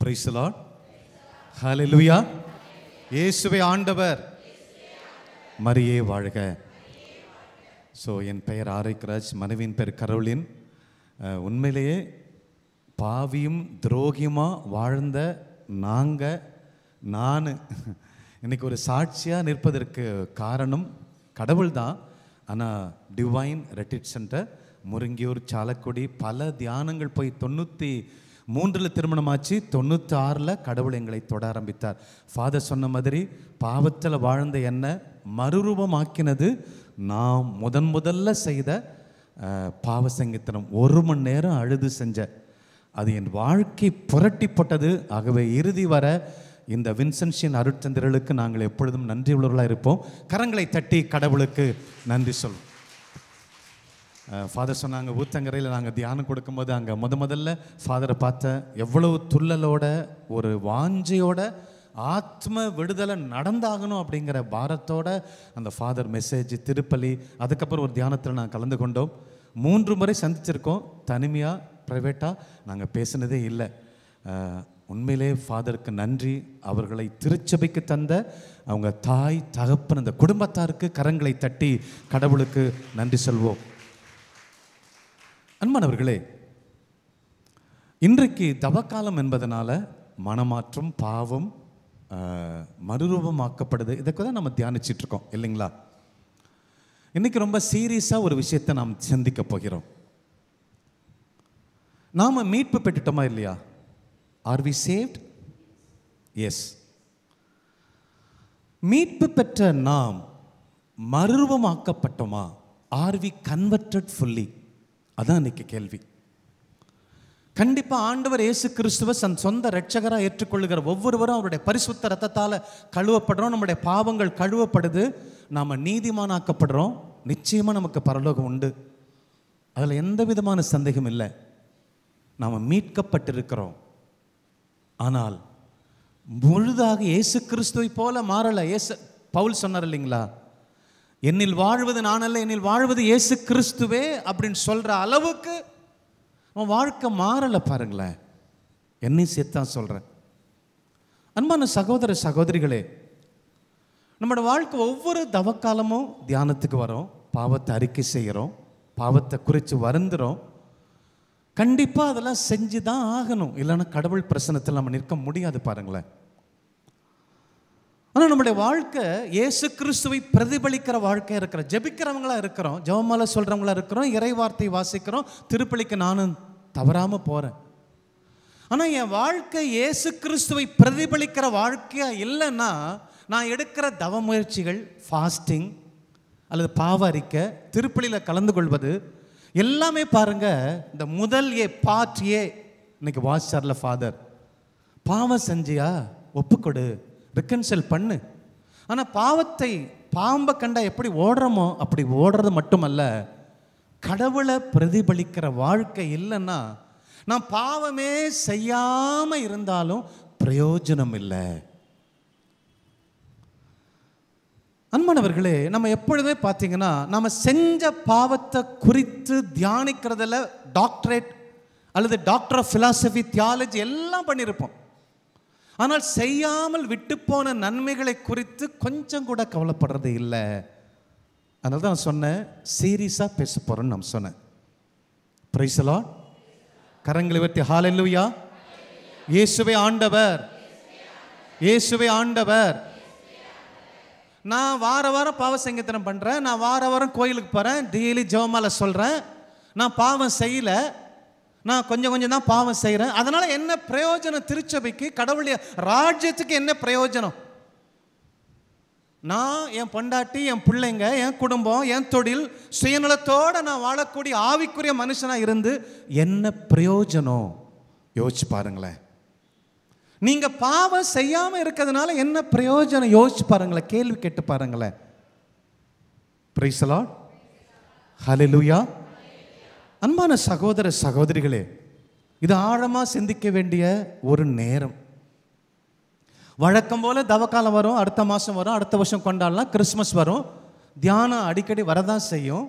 Praise the Lord. Hallelujah. இயேசுவே ஆண்டவர், மரியே வாழ்க. ஸோ என் பெயர் ஆரைக்கராஜ், மனைவியின் பேர் கரோலின். உண்மையிலேயே பாவியும் துரோகியுமாக வாழ்ந்த நான் இன்னைக்கு ஒரு சாட்சியாக நிற்பதற்கு காரணம் கடவுள் தான். ஆனால் டிவைன் ரெட்ரீட் சென்டர், முருங்கியூர், சாலக்குடி, பல தியானங்கள் போய் 93 திருமணமாச்சு. 96 கடவுள் எங்களை தொட ஆரம்பித்தார். ஃபாதர் சொன்ன மாதிரி பாவத்தில் வாழ்ந்த என்னை மறுரூபமாக்கினது நான் முதல்ல செய்த பாவ சங்கீதனம். 1 மணி நேரம் அழுது செஞ்ச அது என் வாழ்க்கை புரட்டி போட்டது. ஆகவே இறுதி வர இந்த வின்சென்ஷியன் அருட்சந்திரர்களுக்கு நாங்கள் எப்பொழுதும் நன்றி உள்ளவர்களாக இருப்போம். கரங்களை தட்டி கடவுளுக்கு நன்றி சொல்வோம். ஃபாதர் சொன்னாங்க, ஊத்தங்கரையில் நாங்கள் தியானம் கொடுக்கும்போது அங்கே முதல்ல ஃபாதரை பார்த்தேன். எவ்வளவு துள்ளலோட ஒரு வாஞ்சையோட ஆத்ம விடுதலை நடந்தாகணும் அப்படிங்கிற பாரத்தோட அந்த ஃபாதர் மெசேஜ், திருப்பலி, அதுக்கப்புறம் ஒரு தியானத்தில் நாங்கள் கலந்து கொண்டோம். 3 முறை சந்திச்சிருக்கோம். தனிமையாக ப்ரைவேட்டாக நாங்கள் பேசினதே இல்லை. உண்மையிலே ஃபாதருக்கு நன்றி. அவர்களை திருச்சபைக்கு தந்த அவங்க தாய் தகப்பன் அந்த குடும்பத்தாருக்கு கரங்களை தட்டி கடவுளுக்கு நன்றி சொல்வோம். அன்பானவர்களே, இன்றைக்கு தவக்காலம் என்பதனால மனமாற்றம், பாவம், மறுரூபமாக்கப்படுது. இதுக்கு தான் நம்ம தியானிச்சிட்டு இருக்கோம் இல்லைங்களா? இன்னைக்கு ரொம்ப சீரியஸாக ஒரு விஷயத்தை நாம் சிந்திக்க போகிறோம். நாம் மீட்பு பெற்றுட்டோமா இல்லையா? Are we saved? எஸ். மீட்பு பெற்ற நாம் மறுரூபமாக்கப்பட்டோமா? Are we converted fully? அதான் இன்னைக்கு கேள்வி. கண்டிப்பாக ஆண்டவர் இயேசு கிறிஸ்துவை சொந்த இரட்சகராக ஏற்றுக்கொள்ளுகிற ஒவ்வொருவரும் அவருடைய பரிசுத்த ரத்தத்தால் கழுவப்படுறோம். நம்முடைய பாவங்கள் கழுவப்படுது, நாம் நீதிமானாக்கப்படுறோம். நிச்சயமாக நமக்கு பரலோகம் உண்டு, அதில் எந்த விதமான சந்தேகம் இல்லை. நாம் மீட்கப்பட்டிருக்கிறோம். ஆனால் முழுதாக இயேசு கிறிஸ்துவை போல மாறலை. பவுல் சொன்னார் இல்லைங்களா, என்னில் வாழ்வது நான் அல்ல, என்னில் வாழ்வது இயேசு கிறிஸ்துவே அப்படின்னு சொல்கிற அளவுக்கு அவன் வாழ்க்கை மாறலை. பாருங்களேன், என்னையும் சேர்த்தான் சொல்கிறேன். அன்பான சகோதர சகோதரிகளே, நம்மளோட வாழ்க்கை ஒவ்வொரு தவக்காலமும் தியானத்துக்கு வரோம், பாவத்தை அறிக்கை செய்கிறோம், பாவத்தை குறித்து வருந்துகிறோம். கண்டிப்பாக அதெல்லாம் செஞ்சு தான் ஆகணும், இல்லைன்னா கடவுள் பிரசன்னத்தில் நம்ம நிற்க முடியாது. பாருங்களேன். ஆனால் நம்முடைய வாழ்க்கை இயேசு கிறிஸ்துவை பிரதிபலிக்கிற வாழ்க்கையாக இருக்கிற, ஜெபிக்கிறவங்களா இருக்கிறோம், ஜெபமாலை சொல்கிறவங்களா இருக்கிறோம், இறை வார்த்தை வாசிக்கிறோம், திருப்பலிக்கு நானும் தவறாமல் போகிறேன். ஆனால் என் வாழ்க்கை இயேசு கிறிஸ்துவை பிரதிபலிக்கிற வாழ்க்கையாக இல்லைன்னா நான் எடுக்கிற தவ முயற்சிகள், ஃபாஸ்டிங் அல்லது பாவ அறிக்கை, திருப்பலியில் கலந்து கொள்வது எல்லாமே பாருங்கள், இந்த முதல் பார்ட் இன்னைக்கு வாசிச்சார்ல ஃபாதர், பாவம் செஞ்சியா ஒப்புக்கொடு, ரிகன்சைல் பண்ணு. ஆனால் பாம்பை கண்டா எப்படி ஓடுறோமோ அப்படி ஓடுறது மட்டுமல்ல, கடவுளை பிரதிபலிக்கிற வாழ்க்கை இல்லைன்னா நான் பாவமே செய்யாமல் இருந்தாலும் பிரயோஜனம் இல்லை. அன்பானவர்களே, நம்ம எப்பொழுதுமே பார்த்தீங்கன்னா நம்ம செஞ்ச பாவத்தை குறித்து தியானிக்கிறதுல டாக்டரேட் அல்லது டாக்டர் ஆஃப் ஃபிலாசபி, தியாலஜி எல்லாம் பண்ணியிருப்போம். ஆனால் செய்யாமல் விட்டு போன நன்மைகளை குறித்து கொஞ்சம் கூட கவலைப்படுறது இல்லை. அதனால தான் நான் சொன்னேன், சீரியஸாக பேச போகிறேன்னு நான் சொன்னேன். Price the Lord. கரங்களை உயர்த்தி ஹல்லேலூயா. இயேசுவே ஆண்டவர், இயேசுவே ஆண்டவர். நான் வாரம் பாவ சங்கீதனம் பண்ணுறேன், நான் வாரம் கோயிலுக்கு போகிறேன், டெய்லி ஜெபமாலை சொல்கிறேன், நான் பாவம் செய்யலை, நான் கொஞ்சம் தான் பாவம் செய்கிறேன். அதனால் என்ன பிரயோஜனம்? திருச்சபைக்கு, கடவுளுடைய ராஜ்யத்துக்கு என்ன பிரயோஜனம்? நான், என் பொண்டாட்டி, என் பிள்ளைங்க, என் குடும்பம், என் தொழில், சுயநலத்தோடு நான் வாழக்கூடிய ஆவிக்குரிய மனுஷனாக இருந்து என்ன பிரயோஜனம்? யோசிச்சு பாருங்களேன். நீங்கள் பாவம் செய்யாமல் இருக்கிறதுனால என்ன பிரயோஜனம்? யோசிச்சு பாருங்களேன், கேள்வி கேட்டு பாருங்களேன். Praise the Lord. ஹல்லேலூயா. அன்பான சகோதர சகோதரிகளே, இது ஆழமாக சிந்திக்க வேண்டிய ஒரு நேரம். வழக்கம் போல் தவக்காலம் வரும், அடுத்த மாதம் வரும், அடுத்த வருஷம் கொண்டாடலாம், கிறிஸ்மஸ் வரும், தியானம் அடிக்கடி வரதான் செய்யும்,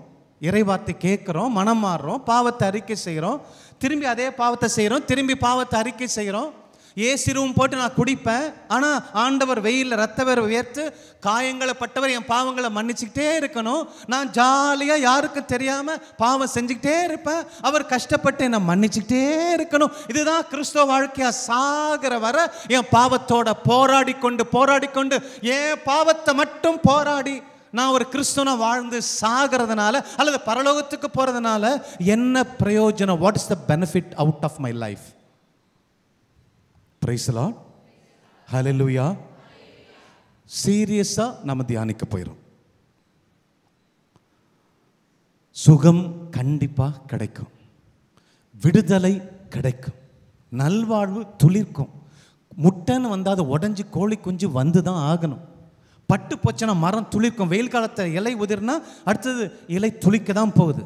இறைவார்த்தை கேட்குறோம், மனம் மாறுறோம், பாவத்தை அறிக்கை செய்கிறோம், திரும்பி அதே பாவத்தை செய்கிறோம், திரும்பி பாவத்தை அறிக்கை செய்கிறோம். ஏசி ரூம் போட்டு நான் குடிப்பேன். ஆனால் ஆண்டவர் வெயிலில் ரத்த வேற உயர்த்து காயங்களை பட்டவர் என் பாவங்களை மன்னிச்சுக்கிட்டே இருக்கணும். நான் ஜாலியாக யாருக்கும் தெரியாமல் பாவம் செஞ்சுக்கிட்டே இருப்பேன். அவர் கஷ்டப்பட்டு என்னை மன்னிச்சுக்கிட்டே இருக்கணும். இதுதான் கிறிஸ்தவ வாழ்க்கையா. சாகிற வர என் பாவத்தோட போராடி கொண்டு என் பாவத்தை மட்டும் போராடி நான் ஒரு கிறிஸ்துவனா வாழ்ந்து சாகிறதுனால அல்லது பரலோகத்துக்கு போறதுனால என்ன பிரயோஜனம்? What is the benefit out of my life? Praise the Lord, hallelujah. சீரியஸா நம்ம தியானிக்க போயிடும். சுகம் கண்டிப்பா கிடைக்கும், விடுதலை கிடைக்கும், நல்வாழ்வு துளிர்க்கும். முட்டைன்னு வந்தால் அது உடஞ்சி கோழி குஞ்சு வந்து தான் ஆகணும். பட்டு போச்சுன்னா மரம் துளிர்க்கும். வெயில் காலத்தில் இலை உதிர்னா அடுத்தது இலை துளிக்க தான் போகுது.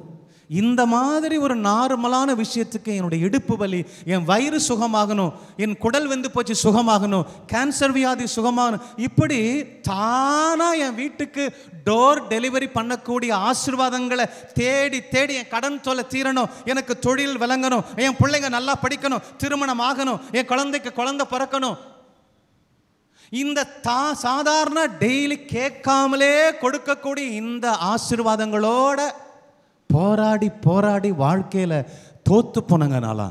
இந்த மாதிரி ஒரு நார்மலான விஷயத்துக்கு என்னுடைய இடுப்பு வலி, என் வயிறு சுகமாகணும், என் குடல் வெந்து போச்சு சுகமாகணும், கேன்சர் வியாதி சுகமாகணும், இப்படி தானாக என் வீட்டுக்கு டோர் டெலிவரி பண்ணக்கூடிய ஆசீர்வாதங்களை தேடி தேடி என் கடன் தொல்லை தீரணும், எனக்கு தொழில் விளங்கணும், என் பிள்ளைங்க நல்லா படிக்கணும், திருமணம் ஆகணும், என் குழந்தைக்கு குழந்தை பிறக்கணும், இந்த சாதாரண டெய்லி கேட்காமலே கொடுக்கக்கூடிய இந்த ஆசீர்வாதங்களோட போராடி போராடி வாழ்க்கையில் தோத்து போனங்கனால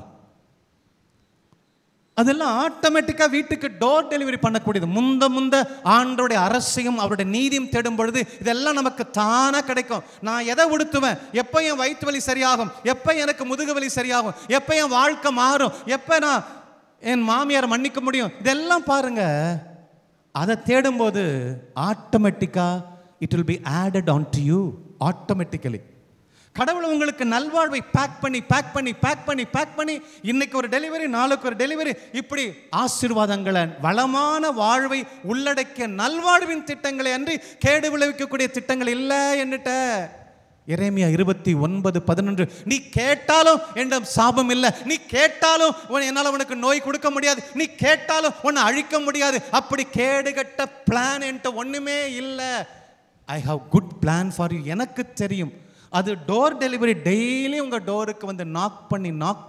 அதெல்லாம் ஆட்டோமேட்டிக்காக வீட்டுக்கு டோர் டெலிவரி பண்ணக்கூடியது. முந்த ஆண்டோடைய அரசையும் அவருடைய நீதியும் தேடும் பொழுது இதெல்லாம் நமக்கு தானாக கிடைக்கும். நான் எதை உடுத்துவேன், எப்போ என் வயிற்று வலி சரியாகும், எப்போ எனக்கு முதுகு வலி சரியாகும், எப்போ என் வாழ்க்கை மாறும், எப்போ நான் என் மாமியார் மன்னிக்க முடியும், இதெல்லாம் பாருங்க. அதை தேடும்போது ஆட்டோமேட்டிக்காக it will be added on to you automatically. கடவுள் உங்களுக்கு நல்வாழ்வை பேக் பண்ணி இன்னைக்கு ஒரு டெலிவரி, நாளுக்கு ஒரு டெலிவரி, இப்படி ஆசீர்வாதங்களை வளமான வாழ்வை உள்ளடக்கிய நல்வாழ்வின் திட்டங்களை அன்றி கேடு விளைவிக்கக்கூடிய திட்டங்கள் இல்லை என்னட்ட. எரேமியா 29:11, நீ கேட்டாலும் என்னிடம் சாபம் இல்லை, நீ கேட்டாலும் என்னால் உனக்கு நோய் கொடுக்க முடியாது, நீ கேட்டாலும் உன்னை அழிக்க முடியாது, அப்படி கேடுகட்ட பிளான் என்கிட்ட ஒன்றுமே இல்லை. I have good plan for you. எனக்கு தெரியும். அது டோர் டெலிவரி டெய்லி உங்கள் டோருக்கு வந்து நாக்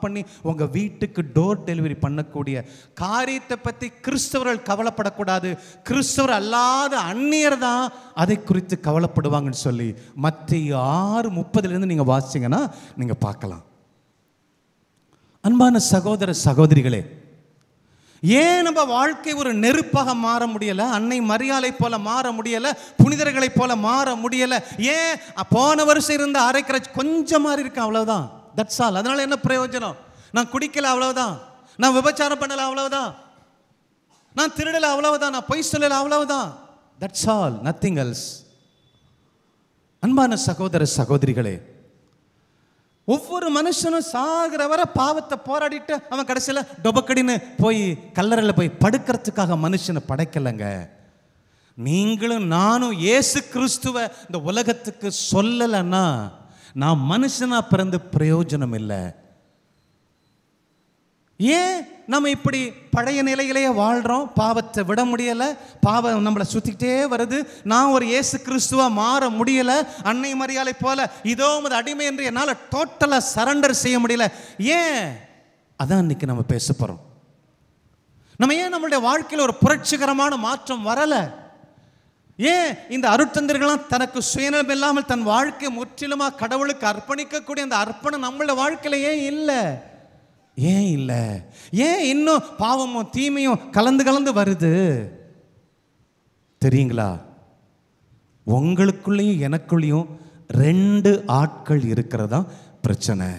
பண்ணி உங்கள் வீட்டுக்கு டோர் டெலிவரி பண்ணக்கூடிய காரியத்தை பற்றி கிறிஸ்தவர்கள் கவலைப்படக்கூடாது. கிறிஸ்தவர் அல்லாத அந்நியர் தான் அதை குறித்து கவலைப்படுவாங்கன்னு சொல்லி மத்தேயு 6:30 நீங்கள் வாசிங்கன்னா நீங்கள் பார்க்கலாம். அன்பான சகோதர சகோதரிகளே, ஏன் நம்ம வாழ்க்கை ஒரு நெருப்பாக மாற முடியலை? அன்னை மரியாளை போல மாற முடியலை, புனிதர்களை போல மாற முடியலை. ஏன்? போன வருஷம் இருந்த அரைக்கிற கொஞ்சம் மாறி இருக்கேன், அவ்வளவுதான். That's all. அதனால என்ன பிரயோஜனம்? நான் குடிக்கல, அவ்வளவுதான். நான் விபச்சாரம் பண்ணல, அவ்வளவுதான். நான் திருடல, அவ்வளவுதான். நான் பொய் சொல்லல, அவ்வளவுதான். That's all, nothing else. அன்பான சகோதர சகோதரிகளே, ஒவ்வொரு மனுஷனும் சாகிற வர பாவத்தை போராடிட்டு அவன் கடைசியில் டொபக்கடின்னு போய் கல்லறையில் போய் படுக்கிறதுக்காக மனுஷனை படைக்கலைங்க. நீங்களும் நானும் இயேசு கிறிஸ்துவ இந்த உலகத்துக்கு சொல்லலைன்னா நான் மனுஷனா பிறந்து பிரயோஜனம் இல்லை. ஏன் நம்ம இப்படி பழைய நிலையிலேயே வாழ்கிறோம்? பாவத்தை விட முடியலை, பாவம் நம்மளை சுற்றிக்கிட்டே வருது. நான் ஒரு இயேசு கிறிஸ்துவா மாற முடியலை. அன்னை மரியாளை போல இதோ உமது அடிமை என்று என்னால் டோட்டலாக சரண்டர் செய்ய முடியல. ஏன்? அதான் இன்னைக்கு நம்ம பேச போகிறோம். நம்ம ஏன் நம்மளுடைய வாழ்க்கையில் ஒரு புரட்சிகரமான மாற்றம் வரலை? ஏன் இந்த அருட்தந்தர்கள்லாம் தனக்கு சுயநலம் இல்லாமல் தன் வாழ்க்கை முற்றிலுமாக கடவுளுக்கு அர்ப்பணிக்கக்கூடிய அந்த அர்ப்பணம் நம்மளுடைய வாழ்க்கையில் ஏன் இல்லை? ஏன் இல்லை? ஏன் இன்னும் பாவமும் தீமையும் கலந்து வருது தெரியுங்களா? உங்களுக்குள்ளேயும் எனக்குள்ளேயும் 2 ஆட்கள் இருக்கிறதா பிரச்சனை.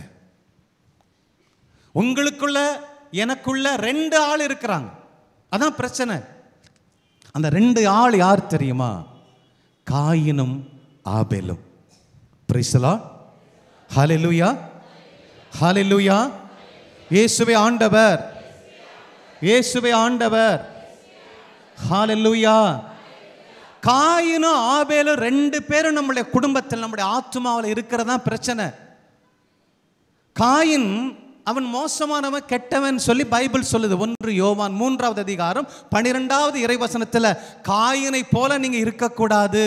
உங்களுக்குள்ள எனக்குள்ள 2 ஆள் இருக்கிறாங்க, அதான் பிரச்சனை. அந்த 2 ஆள் யார் தெரியுமா? காயினும் ஆபேலும். Price the Lord, hallelujah, hallelujah. இயேசுவே ஆண்டவர், இயேசுவே ஆண்டவர், ஹல்லேலூயா. காயினும் ஆபேலும் 2 பேரும் நம்முடைய குடும்பத்தில் நம்முடைய ஆத்துமாவில் இருக்கிறதா பிரச்சனை. காயின் அவன் மோசமானவன், கெட்டவன் சொல்லி பைபிள் சொல்லுது. 1 யோவான் 3வது அதிகாரம் 12வது இறைவசனத்தில் காயினை போல நீங்க இருக்கக்கூடாது,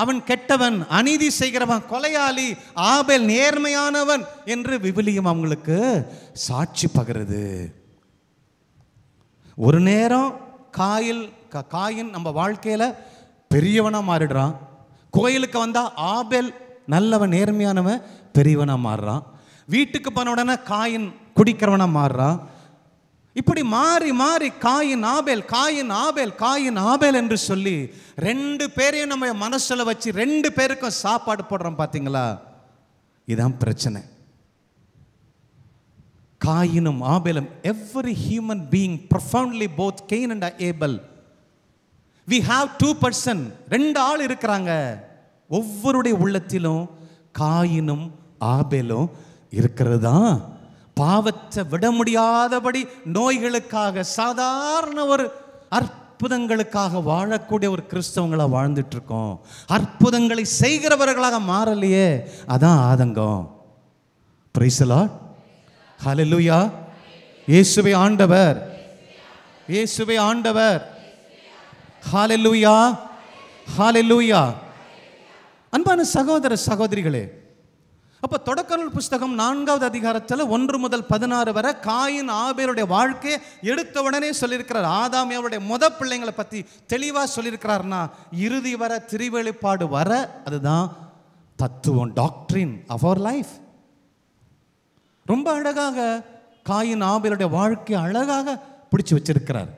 அவன் கெட்டவன், அநீதி செய்கிறவன், கொலையாளி, ஆபேல் நேர்மையானவன் என்று விவிலியம் அவங்களுக்கு சாட்சி பகருது. ஒரு நேரம் காயின் நம்ம வாழ்க்கையில் பெரியவனாக மாறிடுறான். கோயிலுக்கு வந்தால் ஆபேல் நல்லவன் நேர்மையானவன் பெரியவனாக மாறுறான். வீட்டுக்கு போன உடனே காயின் குடிக்கிறவனாக மாறுறான். இப்படி மாறி மாறி காயின் ஆபேல் என்று சொல்லி 2 பேரையும் நம்ம மனசில் வச்சு 2 பேருக்கும் சாப்பாடு போடுறோம். பார்த்தீங்களா? இதுதான் பிரச்சனை. காயினும் ஆபேலும், every human being profoundly, both Cain and Abel, we have 2 person, 2 ஆள் இருக்கிறாங்க. ஒவ்வொருடைய உள்ளத்திலும் காயினும் ஆபேலும் இருக்கிறது தான் பாவத்தை விட முடியாதபடி நோய்களுக்காக, சாதாரண ஒரு அற்புதங்களுக்காக வாழக்கூடிய ஒரு கிறிஸ்தவங்களாக வாழ்ந்துட்டு இருக்கோம். அற்புதங்களை செய்கிறவர்களாக மாறலையே, அதான் ஆதங்கம். Praise the Lord. ஹல்லேலூயா. இயேசுவே ஆண்டவர், இயேசுவே ஆண்டவர். ஹல்லேலூயா, ஹல்லேலூயா. அன்பான சகோதர சகோதரிகளே, அப்போ தொடக்க நூல் புஸ்தகம் 4வது அதிகாரத்தில் 1 முதல் 16 வரை காயின் ஆபேலுடைய வாழ்க்கையை எடுத்த உடனே சொல்லியிருக்கிறார். ஆதாம் அவருடைய பிள்ளைங்களை பற்றி தெளிவாக சொல்லியிருக்கிறார்னா, இறுதி வர திருவெளிப்பாடு வர அதுதான் தத்துவம், டாக்ட்ரின் ஆஃப் அவர் லைஃப். ரொம்ப அழகாக காயின் ஆபேலுடைய வாழ்க்கையை அழகாக பிடிச்சு வச்சிருக்கிறார்.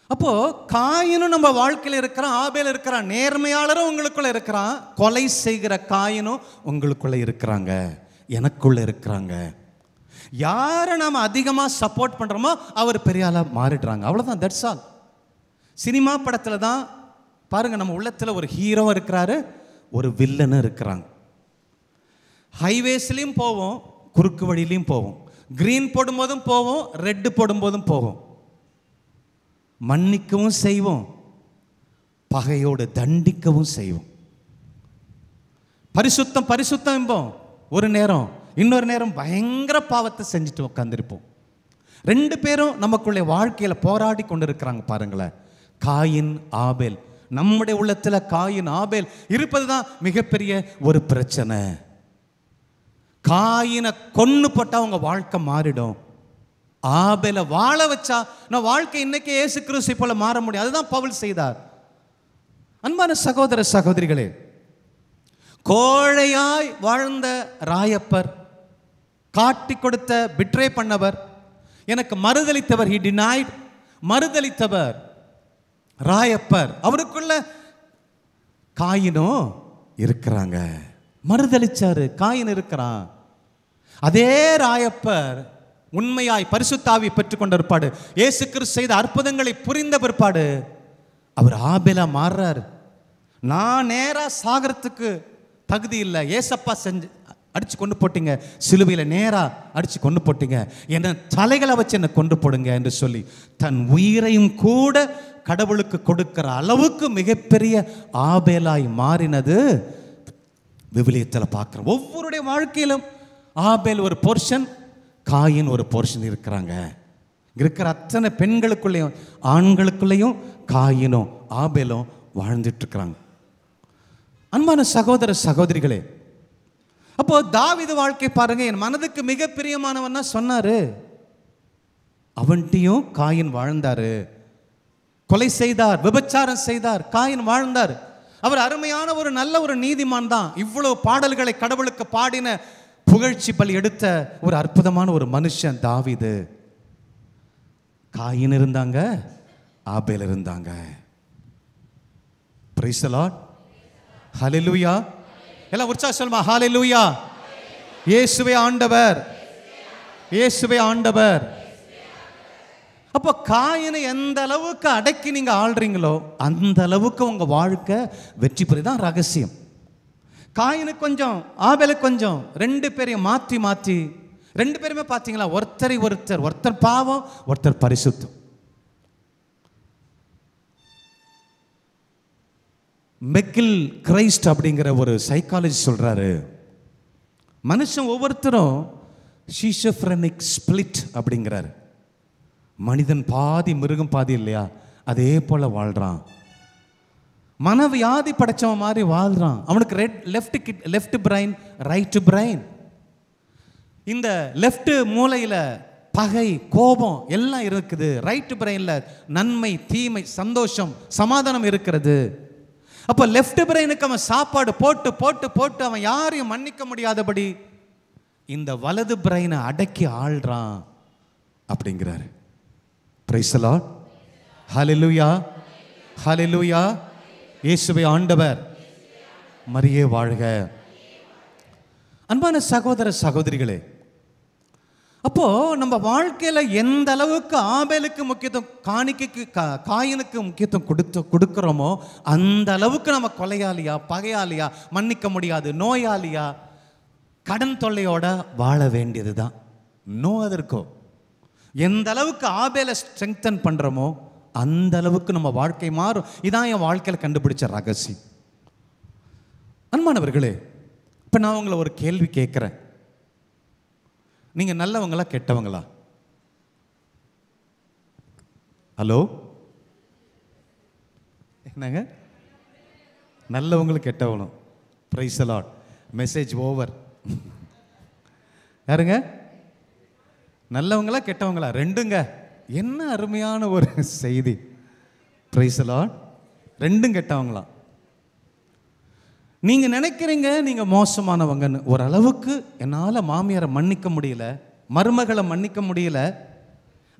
அப்போ காயினும் நம்ம வாழ்க்கையில் இருக்கிறான், ஆபேல் இருக்கிறான். நேர்மையாளரும் உங்களுக்குள்ள இருக்கிறான், கொலை செய்கிற காயினும் உங்களுக்குள்ள இருக்கிறாங்க, எனக்குள்ள இருக்கிறாங்க. யாரை நாம் அதிகமாக சப்போர்ட் பண்ணுறோமோ அவர் பெரிய ஆளாக மாறிடுறாங்க. அவ்வளோதான், தட்ஸ் ஆல். சினிமா படத்தில் தான் பாருங்க, நம்ம உள்ளத்தில் ஒரு ஹீரோ இருக்கிறாரு, ஒரு வில்லனும் இருக்கிறாங்க. ஹைவேஸ்லையும் போவோம், குறுக்கு வழியிலையும் போவோம், கிரீன் போடும்போதும் போவோம், ரெட்டு போடும்போதும் போவோம். மன்னிக்கவும் செய்வோம், பகையோடு தண்டிக்கவும் செய்வோம். பரிசுத்தம் பரிசுத்தம் என்போம் ஒரு நேரம், இன்னொரு நேரம் பயங்கர பாவத்தை செஞ்சுட்டு உட்காந்துருப்போம். 2 பேரும் நமக்குள்ளே வாழ்க்கையில் போராடி கொண்டு இருக்கிறாங்க. பாருங்களேன், காயின் ஆபேல். நம்முடைய உள்ளத்தில் காயின் ஆபேல் இருப்பது தான் மிகப்பெரிய ஒரு பிரச்சனை. காயினை கொன்னு போட்டால் உங்க வாழ்க்கை மாறிடும். ஆபேல வாழ வச்சா நான் வாழ்க்கை இன்னைக்கு இயேசு கிறிஸ்து போல மாற முடியும். அதுதான் பவுல் செய்தார். அன்பான சகோதர சகோதரிகளே, கோழையாய் வாழ்ந்த ராயப்பர், காட்டி கொடுத்த பிட்ரே பண்ணவர், எனக்கு மறுதலித்தவர், he denied, மறுதலித்தவர் ராயப்பர். அவருக்குள்ள காயினும் இருக்கிறாங்க. மறுதலிச்சாரு, காயின் இருக்கிறான். அதே ராயப்பர் உண்மையாய் பரிசுத்தாவி பெற்றுக்கொண்ட பிற்பாடு, இயேசு கிறிஸ்து செய்த அற்புதங்களை புரிந்த பிற்பாடு அவர் ஆபேலா மாறுறாரு. நான் நேரா சாகரத்துக்கு தகுதி இல்லை, ஏசப்பா செஞ்சு அடிச்சு கொண்டு போட்டீங்க, சிலுவையில் நேரா அடிச்சு கொண்டு போட்டீங்க, என்ன தலைகளை வச்சு என்னை கொண்டு போடுங்க என்று சொல்லி தன் உயிரையும் கூட கடவுளுக்கு கொடுக்கிற அளவுக்கு மிகப்பெரிய ஆபேலாய் மாறினது விவிலியத்தில் பார்க்குறோம். ஒவ்வொருடைய வாழ்க்கையிலும் ஆபேல் ஒரு போர்ஷன், காயின் ஒரு போர்ஷன் இருக்கிறாங்க. இருக்கிற அத்தனை பெண்களுக்குள்ளேயும் ஆண்களுக்குள்ளேயும் காயினும் ஆபேலும் வாழ்ந்துட்டு இருக்கிறாங்க. அன்பான சகோதர சகோதரிகளே, அப்போ தாவீது வாழ்க்கை பாருங்க, என் மனதுக்கு மிக பிரியமானவன்னா சொன்னாரு. அவன்கிட்டையும் காயின் வாழ்ந்தாரு. கொலை செய்தார், விபச்சாரம் செய்தார், காயின் வாழ்ந்தார். அவர் அருமையான ஒரு நல்ல ஒரு நீதிமான் தான். இவ்வளவு பாடல்களை கடவுளுக்கு பாடின புகழ்ச்சி பலி எடுத்த ஒரு அற்புதமான ஒரு மனுஷன் தாவீது. காயின் இருந்தாங்க, ஆபேல் இருந்தாங்க. Praise the Lord. ஹல்லேலூயா. எல்லாம் உற்சாகம் சொல்லுமா, ஹல்லேலூயா. இயேசுவே ஆண்டவர், இயேசுவே ஆண்டவர். அப்போ காயினை எந்த அளவுக்கு அடக்கி நீங்க ஆள்றீங்களோ அந்த அளவுக்கு உங்க வாழ்க்கை வெற்றி பெறுதான் ரகசியம். காயினுக்கு கொஞ்சம், ஆபேலுக்கு கொஞ்சம், 2 பேரையும் மாற்றி மாற்றி 2 பேருமே பார்த்தீங்களா, ஒருத்தர் பாவம், ஒருத்தர் பரிசுத்தம். மெக்கில் கிரைஸ்ட் அப்படிங்கிற ஒரு சைக்காலஜி சொல்றாரு, மனுஷன் ஒவ்வொருத்தரும் ஷிசோஃப்ரெனிக் ஸ்பிளிட் அப்படிங்கிறாரு. மனிதன் பாதி மிருகம் பாதி இல்லையா, அதே போல வாழ்றான். மனவியாதி படைச்சவன் மாதிரி வாழ்றான். அவனுக்கு லெஃப்ட் பிரைன், ரைட் பிரைன். இந்த லெஃப்ட் மூளையில் பகை, கோபம் எல்லாம் இருக்குது. ரைட் பிரெயின்ல நன்மை, தீமை, சந்தோஷம், சமாதானம் இருக்கிறது. அப்போ லெஃப்ட் பிரெயினுக்கு அவன் சாப்பாடு போட்டு போட்டு போட்டு அவன் யாரையும் மன்னிக்க முடியாதபடி இந்த வலது பிரெயினை அடக்கி ஆள்றான் அப்படிங்கிறாரு. Praise the Lord. Hallelujah, hallelujah. இயேசுவே ஆண்டவர், மரியே வாழ்க. அன்பான சகோதர சகோதரிகளே, அப்போ நம்ம வாழ்க்கையில எந்த அளவுக்கு ஆபேலுக்கு முக்கியத்துவம், காணிக்கைக்கு காயினுக்கு முக்கியத்துவம் கொடுக்கிறோமோ அந்த அளவுக்கு நம்ம கொலையாளியா, பகையாளியா, மன்னிக்க முடியாது நோயாளியா, கடன் தொல்லையோட வாழ வேண்டியது தான். நோ அதற்கோ. எந்த அளவுக்கு ஆபேலை ஸ்ட்ரெங்தன் பண்றோமோ அந்த அளவுக்கு நம்ம வாழ்க்கை மாறும். இதான் என் வாழ்க்கையில் கண்டுபிடிச்ச ரகசியம். அன்பானவர்களே, இப்போ நான் உங்களை ஒரு கேள்வி கேட்குறேன். நீங்கள் நல்லவங்களா கெட்டவங்களா? ஹலோ, என்னங்க? நல்லவங்களும் கெட்டவங்களும். Praise the Lord. Message over. யாருங்க நல்லவங்களா கெட்டவங்களா? ரெண்டுங்க. என்ன அருமையான ஒரு செய்தி. Praise the Lord. ரெண்டும் கெட்டவங்களா? நீங்க நினைக்கிறீங்க நீங்க மோசமானவங்கன்னு. ஓரளவுக்கு என்னால் மாமியாரை மன்னிக்க முடியல, மருமகளை மன்னிக்க முடியல,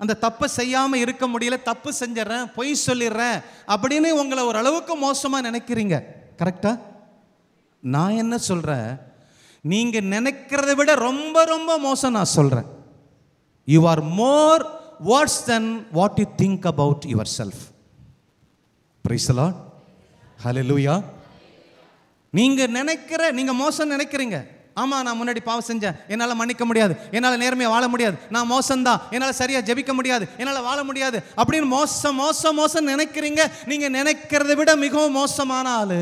அந்த தப்பை செய்யாம இருக்க முடியல, தப்பு செஞ்சிடறேன், பொய் சொல்லிடுறேன் அப்படின்னு உங்களை ஓரளவுக்கு மோசமா நினைக்கிறீங்க. கரெக்டா? நான் என்ன சொல்றேன், நீங்க நினைக்கிறத விட ரொம்ப ரொம்ப மோசம் நான் சொல்றேன். You are more worse than what you think about yourself. Praise the Lord. Hallelujah. நீங்க மோசம் நினைக்கிறீங்க. ஆமா, நான் முன்னாடி பாவம் செஞ்சேன், என்னால் மன்னிக்க முடியாது, என்னால் நேர்மையாக வாழ முடியாது, நான் மோசம்தான், என்னால் சரியா ஜெபிக்க முடியாது, என்னால் வாழ முடியாது அப்படின்னு மோசம் மோசம் மோசம் நினைக்கிறீங்க. நீங்க நினைக்கிறத விட மிகவும் மோசமான ஆளு.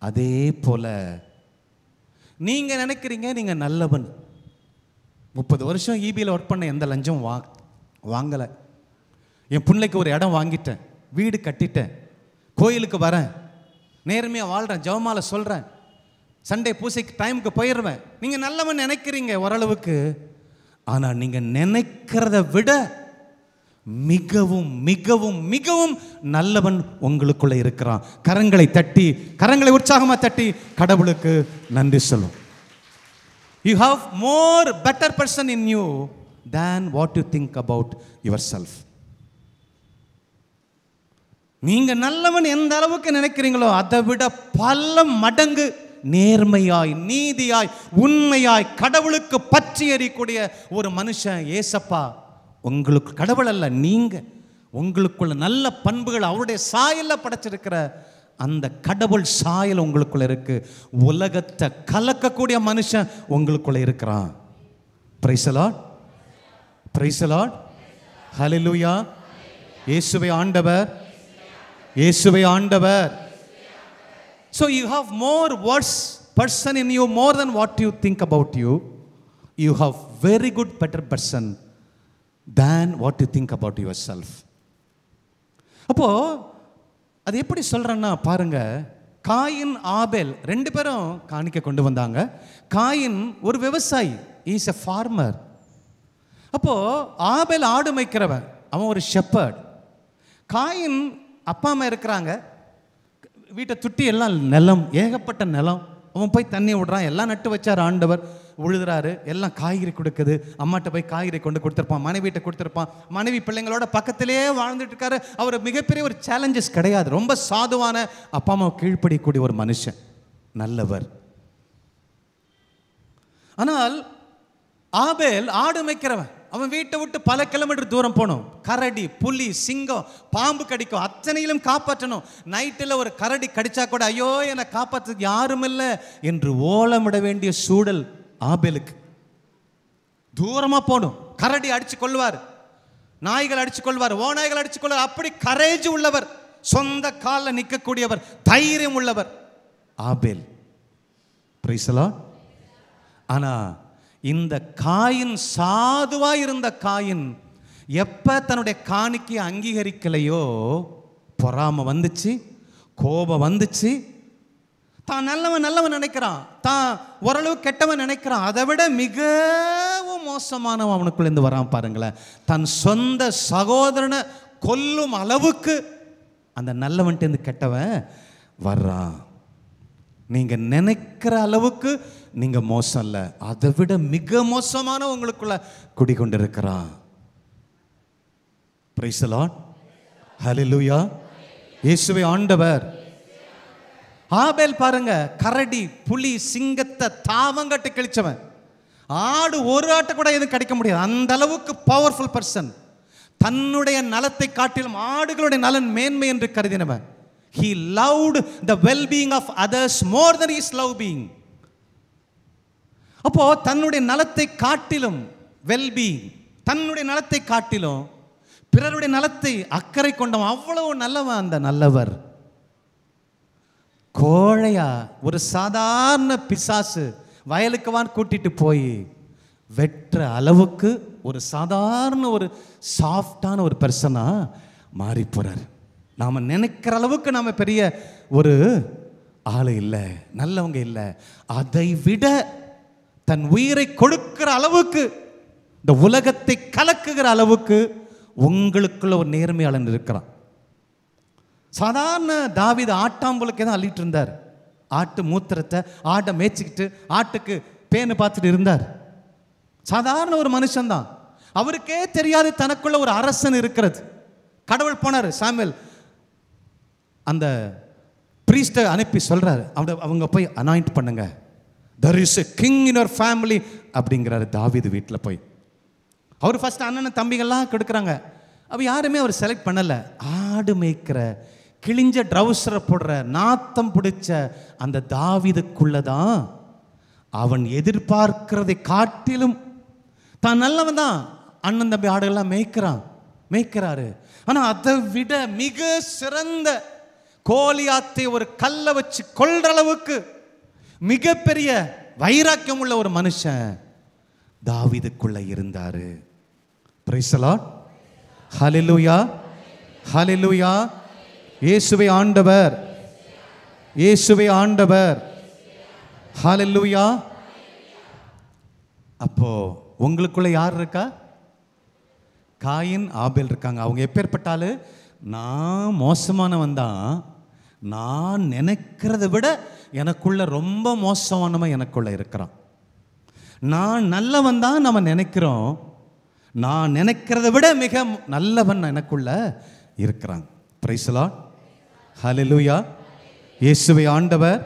அதே போல நீங்க நினைக்கிறீங்க நீங்க நல்லவன். 30 வருஷம் ஈபியில் ஒர்க் பண்ண எந்த லஞ்சம் வாங்கலை, என் பிள்ளைக்கு ஒரு இடம் வாங்கிட்டேன், வீடு கட்டிட்டேன், கோயிலுக்கு வரேன், நேர்மையாக வாழ்கிறேன், ஜெபமாலை சொல்கிறேன், சண்டே பூசைக்கு டைமுக்கு போயிடுவேன். நீங்கள் நல்லவன் நினைக்கிறீங்க ஓரளவுக்கு. ஆனால் நீங்கள் நினைக்கிறத விட மிகவும் மிகவும் மிகவும் நல்லவன் உங்களுக்குள்ளே இருக்கிறான். கரங்களை உற்சாகமாக தட்டி கடவுளுக்கு நன்றி சொல்லும். You have more better person in you than what you think about yourself. நீங்க நல்லவன் எந்த அளவுக்கு நினைக்கிறீங்களோ அதை விட பல மடங்கு நேர்மையாய், நீதியாய், உண்மையாய், கடவுளுக்கு பற்றி எறியக்கூடிய ஒரு மனுஷன் ஏசப்பா உங்களுக்கு. கடவுள் அல்ல, நீங்க உங்களுக்குள்ள நல்ல பண்புகள் அவருடைய சாயல்ல படைச்சிருக்கிற அந்த கடவுள் சாயல் உங்களுக்குள்ள இருக்கு. உலகத்தை கலக்கக்கூடிய மனுஷன் உங்களுக்குள்ள இருக்கிறான். Praise the Lord, praise the Lord, hallelujah. இயேசுவே ஆண்டவர், இயேசுவே ஆண்டவர். So you have more worse person in you, more than what you think about you. You have very good better person than what you think about yourself. அப்போ அது எப்படி சொல்றேன்னா பாருங்க, coin ஆபேல் 2 பேரும் காணிக்கை கொண்டு வந்தாங்க. காயின் ஒரு விவசாயி, இஸ் எ ஃபார்மர். அப்போ ஆபேல் ஆடு மேய்க்கிறவன், அவன் ஒரு ஷெப்பர்ட். காயின் அப்பா அம்மா இருக்கிறாங்க, வீட்டை சுற்றி எல்லாம் நிலம், ஏகப்பட்ட நிலம். அவன் போய் தண்ணி விடுறான், எல்லாம் நட்டு வச்சார் ஆண்டவர், உழுதுறாரு, எல்லாம் காய்கறி கொடுக்குது. அம்மாட்ட போய் காய்கறி கொண்டு கொடுத்துருப்பான், மனைவிட்ட கொடுத்துருப்பான், மனைவி பிள்ளைங்களோட பக்கத்திலே வாழ்ந்துட்டு இருக்காரு. அவர் மிகப்பெரிய ஒரு சேலஞ்சஸ் கிடையாது, ரொம்ப சாதுவான, அப்பா அம்மா கீழ்ப்படியக்கூடிய ஒரு மனுஷன், நல்லவர். ஆனால் ஆபேல் ஆடு மேய்க்கிறவன், அவன் வீட்டை விட்டு பல கிலோமீட்டர் தூரம் போகணும். கரடி, புலி, சிங்கம், பாம்பு கடிக்கும், அத்தனையிலும் காப்பாற்றணும். நைட்டில் ஒரு கரடி கடிச்சா கூட ஐயோ என்னை காப்பாற்றுறதுக்கு யாரும் இல்லை என்று ஓலமிட வேண்டிய சூழல் ஆபேலுக்கு. தூரமாக போகணும். கரடி அடிச்சு கொள்வார், நாய்கள் அடிச்சு கொள்வார், ஓநாய்கள் அடிச்சு கொள்வார். அப்படி கரேஜ் உள்ளவர், சொந்த காலில் நிற்கக்கூடியவர், தைரியம் உள்ளவர் ஆபேல். Price the Lord. ஆனா இந்த காயின், சாதுவா இருந்த காயின், எப்ப தன்னுடைய காணிக்கையை அங்கீகரிக்கலையோ பொறாம வந்துச்சு, கோபம் வந்துச்சு. தான் நல்லவன் நினைக்கிறான், தான் ஓரளவு கெட்டவன் நினைக்கிறான். அதை விட மிகவும் மோசமானவன் அவனுக்குள்ளேருந்து வரான் பாருங்களேன். தன் சொந்த சகோதரனை கொல்லும் அளவுக்கு அந்த நல்லவன்ட்டு கெட்டவன் வர்றான். நீங்க நினைக்கிற அளவுக்கு நீங்க மோசம் இல்லை, அதை விட மிக மோசமான உங்களுக்குள்ள குடிகொண்டிருக்கிறான். Price the Lord, hallelujah. இயேசுவே ஆண்டவர். ஆபேல் பாருங்க, கரடி புலி சிங்கத்தை தாவங்கட்டு கிழிச்சவன். ஆடு ஒரு ஆட்டை கூட எதுவும் கிடைக்க முடியாது, அந்த அளவுக்கு பவர்ஃபுல் பர்சன். தன்னுடைய நலத்தை காட்டிலும் ஆடுகளுடைய நலன் மேன்மை என்று கருதினவன். He loved the well-being of others more than his love-being. அப்போ தன்னுடைய நலத்தை காட்டிலும் well-being, தன்னுடைய நலத்தை காட்டிலும் பிறருடைய நலத்தை அக்கறை கொண்டவன். அவ்வளவு நல்லவன் அந்த நல்லவர். கோழையா ஒரு சாதாரண பிசாசு வயலுக்குவான் கூட்டிட்டு போய் வெற்ற அளவுக்கு ஒரு சாதாரண ஒரு சாஃப்டான ஒரு பர்சனா மாறி போறார். நாம நினைக்கிற அளவுக்கு நாம பெரிய ஒரு ஆளு இல்லை, நல்லவங்க இல்லை. அதை விட தன் உயிரை கொடுக்கிற அளவுக்கு, இந்த உலகத்தை கலக்குகிற அளவுக்கு உங்களுக்குள்ள ஒரு நேர்மையாளன் இருக்கிறான். சாதாரண தாவீது ஆட்டாம்புலுக்கே தான் அள்ளிட்டு இருந்தார். ஆட்டு மூத்திரத்தை ஆட்டை மேய்ச்சிக்கிட்டு ஆட்டுக்கு பேனு பார்த்துட்டு இருந்தார். சாதாரண ஒரு மனுஷன்தான். அவருக்கே தெரியாது தனக்குள்ள ஒரு அரசன் இருக்கிறது. கடவுள் போனார், சாமுவேல் அந்த பிரீஸ்டை அனுப்பி சொல்றாரு, அவங்க போய் அனாயிண்ட் பண்ணுங்க, there is a king in your family அப்படிங்கிறாரு தாவீது வீட்டில் போய். அவர் ஃபர்ஸ்ட் அண்ணன் தம்பிகள்லாம் கொடுக்குறாங்க. அப்போ யாருமே அவர் செலக்ட் பண்ணலை. ஆடு மேய்க்கிற கிழிஞ்ச ட்ரௌசரை போடுற நாத்தம் பிடிச்ச அந்த தாவீதுக்குள்ளதான் அவன் எதிர்பார்க்கிறதை காட்டிலும் தான் நல்லவன் தான். அண்ணன் தம்பி ஆடுகள்லாம் மேய்க்கிறாரு. ஆனால் அதை விட மிக சிறந்த கோலியாத்தை ஒரு கல்லை வச்சு கொள்ற அளவுக்கு மிகப்பெரிய வைராக்கியம் உள்ள ஒரு மனுஷன் தாவீதுக்குள்ள இருந்தாரு. Price the Lord, hallelujah, hallelujah. இயேசுவே ஆண்டவர், இயேசுவே ஆண்டவர், ஹல்லேலூயா. அப்போ உங்களுக்குள்ள யார் இருக்கா? காயின் ஆபேல் இருக்காங்க. அவங்க எப்பேற்பட்டாலும் நான் மோசமானவன் தான், நான் நினைக்கிறத விட எனக்குள்ள ரொம்ப மோசமானவன் எனக்குள்ள இருக்கிறான். நான் நல்லவன் தான் நம்ம நினைக்கிறோம், நான் நினைக்கிறத விட மிக நல்லவன் எனக்குள்ள இருக்கிறான். Praise the Lord, hallelujah. இயேசுவே ஆண்டவர்,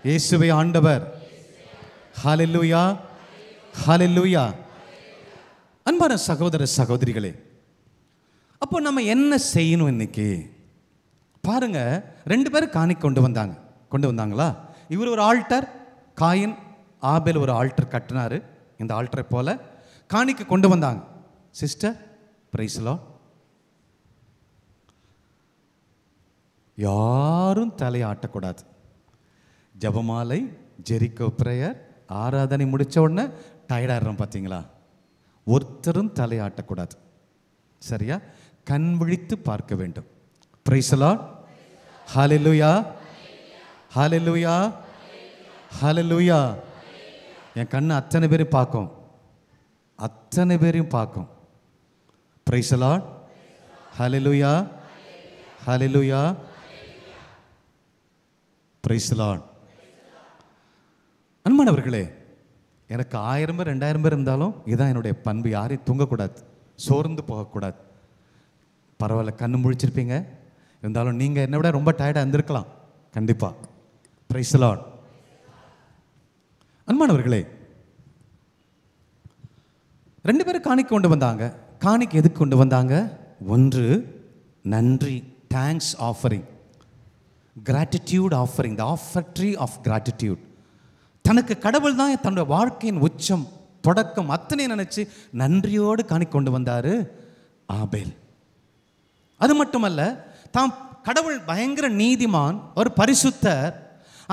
இயேசுவே ஆண்டவர், ஹல்லேலூயா, ஹல்லேலூயா. அன்பான சகோதர சகோதரிகளே, அப்போ நம்ம என்ன செய்யணும் இன்னைக்கு? பாருங்க, 2 பேரும் காணி கொண்டு வந்தாங்களா? இவர் ஒரு ஆல்டர், காயின் ஆபேல் ஒரு ஆல்டர் கட்டினாரு. இந்த ஆல்டரை போல காணிக்கு கொண்டு வந்தாங்க. Sister, price the Lord. யாரும் தலையாட்டக்கூடாது. ஜெபமாலை, ஜெரிக்கோ பிரேயர், ஆராதனை முடிச்ச உடனே டயர்டாகிறோம் பார்த்தீங்களா? ஒருத்தரும் தலையாட்டக்கூடாது. சரியா? கண் விழித்து பார்க்க வேண்டும். Price the Lord, hallelujah, hallelujah, ஹல்லேலூயா. என் கண்ணு அத்தனை பேரையும் பார்க்கும், அத்தனை பேரையும் பார்க்கும். Price the Lord, hallelujah, hallelujah, price the Lord. அன்பானவர்களே, எனக்கு 1000 பேர் 2000 பேர் இருந்தாலும் இதுதான் என்னுடைய பண்பு. யாரையும் தூங்கக்கூடாது, சோர்ந்து போகக்கூடாது. பரவாயில்ல, கண்ணு முழிச்சிருப்பீங்க, இருந்தாலும் நீங்கள் என்னை விட ரொம்ப டயர்டாக இருந்திருக்கலாம் கண்டிப்பாக. Price the Lord. அன்பானவர்களே, 2 பேரும் காணிக்கு கொண்டு வந்தாங்க. காணிக்கு எதுக்கு கொண்டு வந்தாங்க? ஒன்று நன்றி, thanks offering, gratitude offering, the offertory of gratitude. தனக்கு கடவுள் தான் தன்னுடைய வாழ்க்கையின் உச்சம், தொடக்கம், அத்தனை நினைச்சு நன்றியோடு காணிக்கு கொண்டு வந்தாரு ஆபேல். அது மட்டுமல்ல, தாம் கடவுள் பயங்கர நீதிமான், ஒரு பரிசுத்தர்.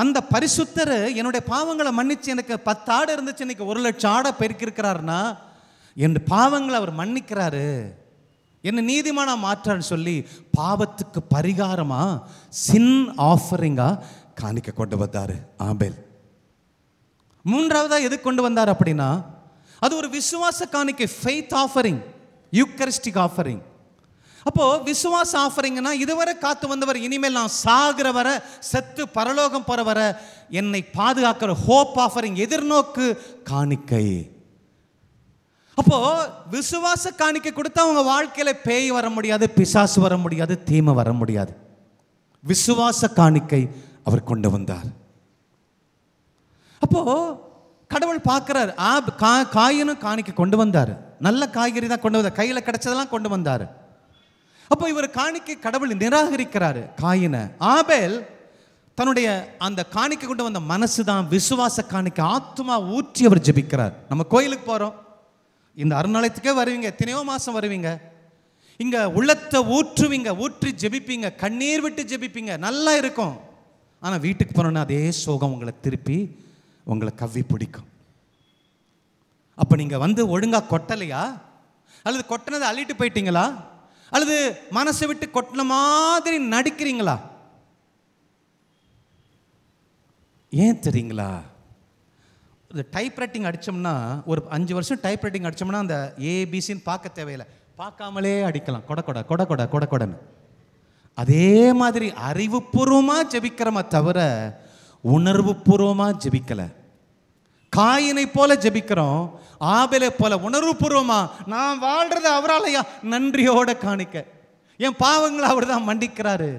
அந்த பரிசுத்தர் என்னுடைய பாவங்களை மன்னிச்சு எனக்கு 10 ஆடு இருந்துச்சு, இன்னைக்கு 1,00,000 ஆடை பெருக்கிருக்கிறாருன்னா என் பாவங்களை அவர் மன்னிக்கிறாரு, என்ன நீதிமானா மாற்றான்னு சொல்லி பாவத்துக்கு பரிகாரமா சின் ஆஃபரிங்கா காணிக்க கொண்டு வந்தாரு ஆபேல். 3ஆவதா எது கொண்டு வந்தார் அப்படின்னா, அது ஒரு விசுவாச காணிக்கை, ஃபெய்த் ஆஃபரிங், யூக்கரிஸ்டிக் ஆஃபரிங். அப்போ விசுவாச ஆஃபரிங்னா இதுவரை காத்து வந்தவர் இனிமேல் நான் சாகிற வர, செத்து பரலோகம் போற வர என்னை பாதுகாக்கிற ஹோப் ஆஃபரிங், எதிர்நோக்கு காணிக்கை. அப்போ விசுவாச காணிக்கை கொடுத்தா அவங்க வாழ்க்கையில பேய் வர முடியாது, பிசாசு வர முடியாது, தீமை வர முடியாது. விசுவாச காணிக்கை அவர் கொண்டு வந்தார். அப்போ கடவுள் பார்க்கிறார், காயினும் காணிக்கை கொண்டு வந்தார், நல்ல காய்கறி தான் கொண்டு வந்தார், கையில் கிடைச்சதெல்லாம் கொண்டு வந்தார். அப்போ இவர் காணிக்கை கடவுள் நிராகரிக்கிறாரு காயினை. ஆபேல் தன்னுடைய அந்த காணிக்கை கொண்டு வந்த மனசு தான் விசுவாச காணிக்கை, ஆத்மா ஊற்றி அவர் ஜெபிக்கிறார். நம்ம கோயிலுக்கு போகிறோம், இந்த அருணாலயத்துக்கே வருவீங்க, எத்தனையோ மாதம் வருவீங்க, இங்கே உள்ளத்தை ஊற்றுவீங்க, ஊற்றி ஜெபிப்பீங்க, கண்ணீர் விட்டு ஜெபிப்பீங்க, நல்லா இருக்கும். ஆனால் வீட்டுக்கு போனோன்னா அதே சோகம் உங்களை திருப்பி உங்களை கவ்வி பிடிக்கும். அப்போ நீங்கள் வந்து ஒழுங்காக கொட்டலையா, அல்லது கொட்டினதை அள்ளிட்டு போயிட்டீங்களா, அல்லது மனசை விட்டு கொட்டின மாதிரி நடிக்கிறீங்களா? ஏன் தெரியுங்களா? இந்த டைப் ரைட்டிங் அடித்தோம்னா, ஒரு 5 வருஷம் டைப் ரைட்டிங் அடித்தோம்னா அந்த ஏபிசின்னு பார்க்க தேவையில்லை, பார்க்காமலே அடிக்கலாம், கொட கொட கொட கொட கொட கொடன்னு. அதே மாதிரி அறிவுபூர்வமாக ஜெபிக்கிறோமா தவிர உணர்வுபூர்வமாக ஜெபிக்கலை. காயினை போல ஜெபிக்கிறோம், ஆபேலை போல உணர்வுபூர்வமா நான் வாழ்றது அவராலையா நன்றியோட காணிக்க, என் பாவங்களை அவர் தான் மன்னிக்கிறாரு,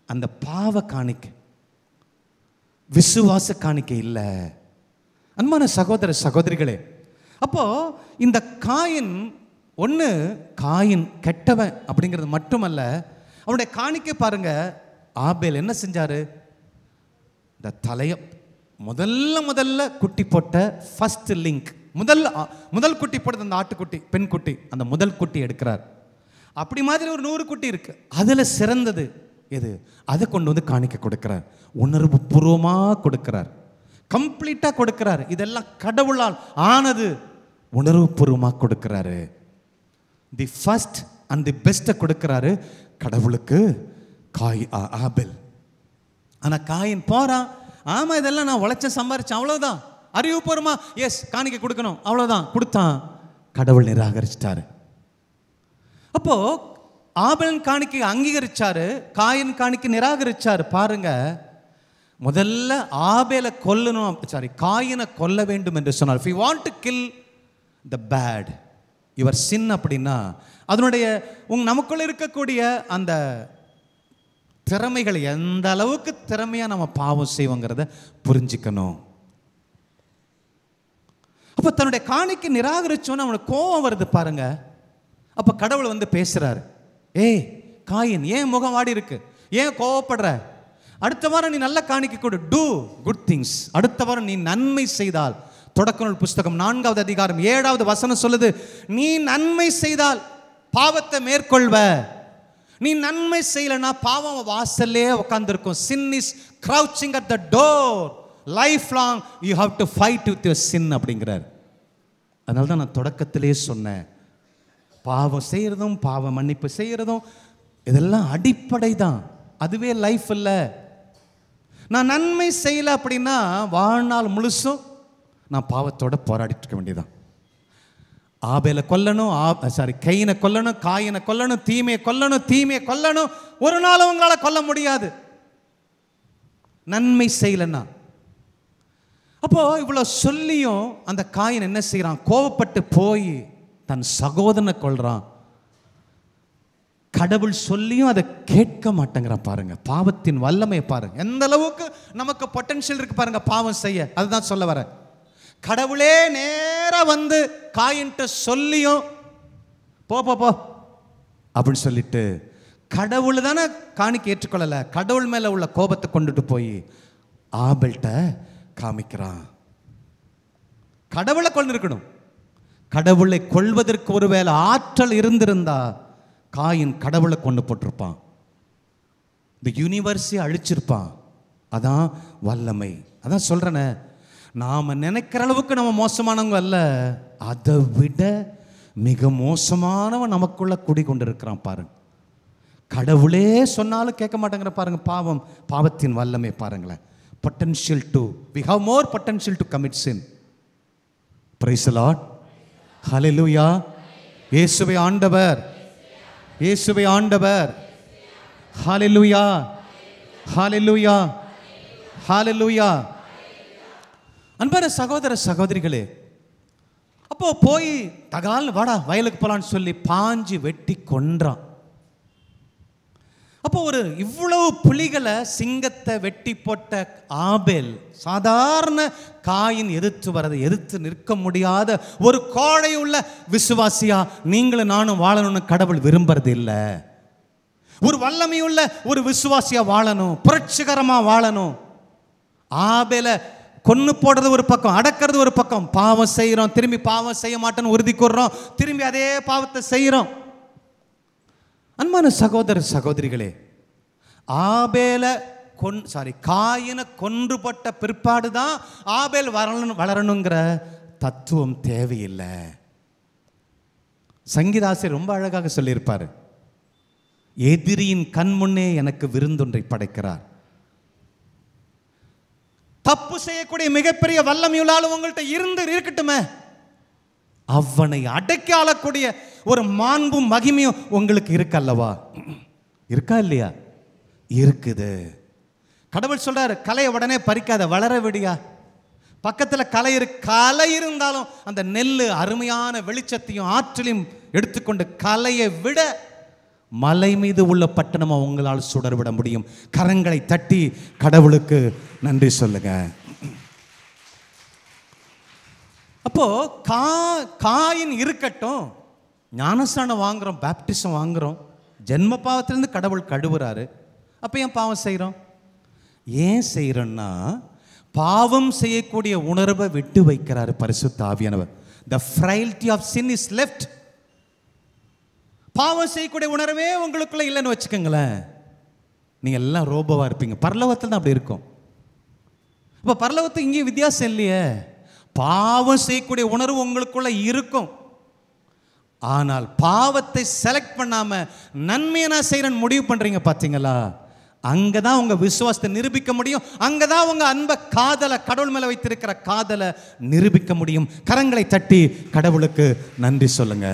அந்த பாவ காணிக்கை, விசுவாச காணிக்கை இல்லை. அன்பான சகோதர சகோதரிகளே, அப்போ இந்த காயின் ஒன்று, காயின் கெட்டவன் அப்படிங்கிறது மட்டுமல்ல, அவருடைய காணிக்கை பாருங்க. ஆபேல் என்ன செஞ்சாரு? இந்த தலைய முதல்ல குட்டி போட்ட ஃபர்ஸ்ட் லிங்க், முதல் குட்டி போட்டது அந்த ஆட்டுக்குட்டி, பெண் குட்டி, அந்த முதல் குட்டி எடுக்கிறார். அப்படி மாதிரி ஒரு 100 குட்டி இருக்கு, அதில் சிறந்தது எது, அதை கொண்டு வந்து காணிக்க கொடுக்கிறார். உணர்வு பூர்வமாக கொடுக்கிறார், கம்ப்ளீட்டாக கொடுக்கிறார். இதெல்லாம் கடவுளால் ஆனது, உணர்வு பூர்வமாக கொடுக்கிறாரு. தி ஃபர்ஸ்ட் அண்ட் தி பெஸ்ட்டை கொடுக்கிறாரு கடவுளுக்கு ஆபேல். ஆனால் காயின் போறான், ஆமாம் இதெல்லாம் நான் உழைச்ச சம்பாரிச்சேன், அவ்வளோதான், அறிவுபூர்வமா எஸ் காணிக்கை கொடுக்கணும், அவ்வளோதான், கொடுத்தான். கடவுள் நிராகரிச்சிட்டாரு. அப்போ ஆபேல் காணிக்கை அங்கீகரிச்சாரு, காயின் காணிக்கை நிராகரிச்சாரு. பாருங்க, முதல்ல ஆபேலை கொல்லணும், காயினை கொல்ல வேண்டும் என்று சொன்னார். if you want to kill the bad, your sin அப்படின்னா அதனுடைய நமக்குள்ள இருக்கக்கூடிய அந்த திறமைகள் எந்த அளவுக்கு திறமையா நம்ம பாவம் செய்வோங்கிறத புரிஞ்சுக்கணும். அப்போ தன்னுடைய காணிக்கை நிராகரிச்சோன்னு அவனுக்கு கோபம் வருது பாருங்க. அப்போ கடவுள் வந்து பேசுறாரு, ஏய் காயின், ஏன் முகம் வாடி இருக்கு, ஏன் கோவப்படுற, அடுத்த வாரம் நீ நல்ல காணிக்கை கொடு, டூ குட் திங்ஸ், அடுத்த வாரம் நீ நன்மை செய்தால், தொடக்க நூல் புஸ்தகம் 4வது அதிகாரம் 7வது வசனம் சொல்லுது, நீ நன்மை செய்தால் பாவத்தை மேற்கொள்வ, நீ நன்மை செய்யலனா பாவம் வாசல்லே உட்கார்ந்திருக்கும். sin is crouching at the door, lifelong you have to fight with your sin அப்படிங்கிறார். அதனால தான் நான் தொடக்கத்திலே சொன்னேன், பாவம் செய்யறதும் பாவ மன்னிப்பு செய்யறதும் இதெல்லாம் அடிப்படை தான், அதுவே லைஃப் இல்லை. நான் நன்மை செய்யல அப்படின்னா வாழ்நாள் முழுசும் நான் பாவத்தோட போராடிட்டு இருக்க வேண்டியதான். ஆபேலை கொல்லணும், கையினை கொல்லணும், காயினை கொல்லணும், தீமையை கொல்லணும், தீமையை கொல்லணும், ஒரு நாள் உங்களால் கொல்ல முடியாது நன்மை செய்யலன்னா. அப்போ இவ்வளோ சொல்லியும் அந்த காயின் என்ன செய்யறான், கோபப்பட்டு போய் தன் சகோதரனை கொல்றான். கடவுள் சொல்லியும் அதை கேட்க மாட்டேங்கிறான். பாருங்க பாவத்தின் வல்லமையை பாருங்க, எந்த அளவுக்கு நமக்கு பொட்டன்ஷியல் இருக்கு பாருங்க பாவம் செய்ய. அதுதான் சொல்ல வர, கடவுளே நேரா வந்து காயின்ட்ட சொல்லியும் போ போ போ அப்படின்னு சொல்லிட்டு, கடவுள் தானே காணிக்கை ஏற்றுக்கொள்ளல, கடவுள் மேல உள்ள கோபத்தை கொண்டுட்டு போய் ஆபேல்ட்ட காமிக்கிறான். கடவுளை கொண்டிருக்கணும், கடவுளை கொள்வதற்கு ஒருவேளை ஆற்றல் இருந்திருந்தா காயின் கடவுளை கொண்டு போட்டிருப்பான், இந்த யூனிவர்ஸை அழிச்சிருப்பான். அதான் வல்லமை. அதான் சொல்றேனே, நாம நினைக்கிற அளவுக்கு நம்ம மோசமானவங்க அல்ல, அதை விட மிக மோசமானவன் நமக்குள்ள குடி கொண்டு இருக்கிறான் பாருங்க. கடவுளே சொன்னாலும் கேட்க மாட்டேங்கிற பாருங்க. பாவத்தின் வல்லமை பாருங்களேன். potential to, we have more potential to commit sin. Praise the Lord. ஹல்லேலூயா. இயேசுவே ஆண்டவர், இயேசுவே ஆண்டவர். ஹல்லேலூயா, ஹல்லேலூயா, ஹல்லேலூயா. அன்பான சகோதர சகோதரிகளே, அப்போ போய் தகால் வாடா வயலுக்கு போலான்னு சொல்லி பாஞ்சு வெட்டி கொன்றான். அப்போ ஒரு இவ்வளவு புலிகளை, சிங்கத்தை வெட்டி போட்ட ஆபேல் சாதாரண காயின் எதிர்த்து வரதை எதிர்த்து நிற்க முடியாத ஒரு கோழை உள்ள விசுவாசியா நீங்களும் நானும் வாழணும்னு கடவுள் விரும்புறது இல்லை. ஒரு வல்லமையுள்ள ஒரு விசுவாசியா வாழணும், புரட்சிகரமா வாழணும். ஆபேலை கொன்னு போடுறது ஒரு பக்கம், அடக்கிறது ஒரு பக்கம். பாவம் செய்யறோம், திரும்பி பாவம் செய்ய மாட்டோம்னு உறுதி கூறுறோம், திரும்பி அதே பாவத்தை செய்யறோம். அன்பான சகோதர சகோதரிகளே, காயினை கொன்றுபட்ட பிற்பாடு தான் ஆபேல் வளரணுங்கிற தத்துவம் தேவையில்லை. சங்கீதாசிரியர் ரொம்ப அழகாக சொல்லியிருப்பாரு, எதிரியின் கண் முன்னே எனக்கு விருந்தொன்றை படைக்கிறார். தப்பு செய்யக்கூடிய மிகப்பெரிய வல்லமையுள்ள ஆளு உங்கள்கிட்ட இருக்கட்டுமே, அவனை அடக்கி ஆளக்கூடிய ஒரு மாண்பும் மகிமையும் உங்களுக்கு இருக்கல்லவா? இருக்கா இல்லையா? இருக்குது. கடவுள் சொல்றாரு, கலையை உடனே பறிக்காத, வளர விடியா. பக்கத்தில் கலை இருந்தாலும் அந்த நெல் அருமையான வெளிச்சத்தையும் ஆற்றலையும் எடுத்துக்கொண்டு கலையை விட மலை மீது உள்ள பட்டணமா உங்களால் சுடர்விட முடியும். கரங்களை தட்டி கடவுளுக்கு நன்றி சொல்லுங்க. அப்போ காயின் இருக்கட்டும், ஞானஸ்நானம் வாங்குறோம், பேப்டிசம் வாங்குறோம், ஜென்ம பாவத்திலிருந்து கடவுள் கழுவுறாரு. அப்போ ஏன் பாவம் செய்கிறோம்? ஏன் செய்கிறோன்னா, பாவம் செய்யக்கூடிய உணர்வை விட்டு வைக்கிறாரு பரிசுத்த ஆவியானவர். The frailty of sin is left. பாவம் செய்யக்கூடிய உணர்வே உங்களுக்குள்ள இல்லைன்னு வச்சுக்கோங்களேன், நீங்க எல்லாம் ரோபோவா இருப்பீங்க. பரலோகத்தில் தான் அப்படி இருக்கும். இப்போ பரலோகத்துக்கு இங்கேயும் வித்தியாசம் இல்லையே. பாவம் செய்யக்கூடிய உணர்வு உங்களுக்குள்ள இருக்கும். ஆனால் பாவத்தை செலக்ட் பண்ணாம நன்மையை நான் செய்யறேன்னு முடிவு பண்றீங்க பாத்தீங்களா? அங்கதான் உங்க விசுவாசத்தை நிரூபிக்க முடியும். அங்கதான் உங்க அன்பை, காதலை, கடவுள் மேல வைத்திருக்கிற காதலை நிரூபிக்க முடியும். கரங்களை தட்டி கடவுளுக்கு நன்றி சொல்லுங்க.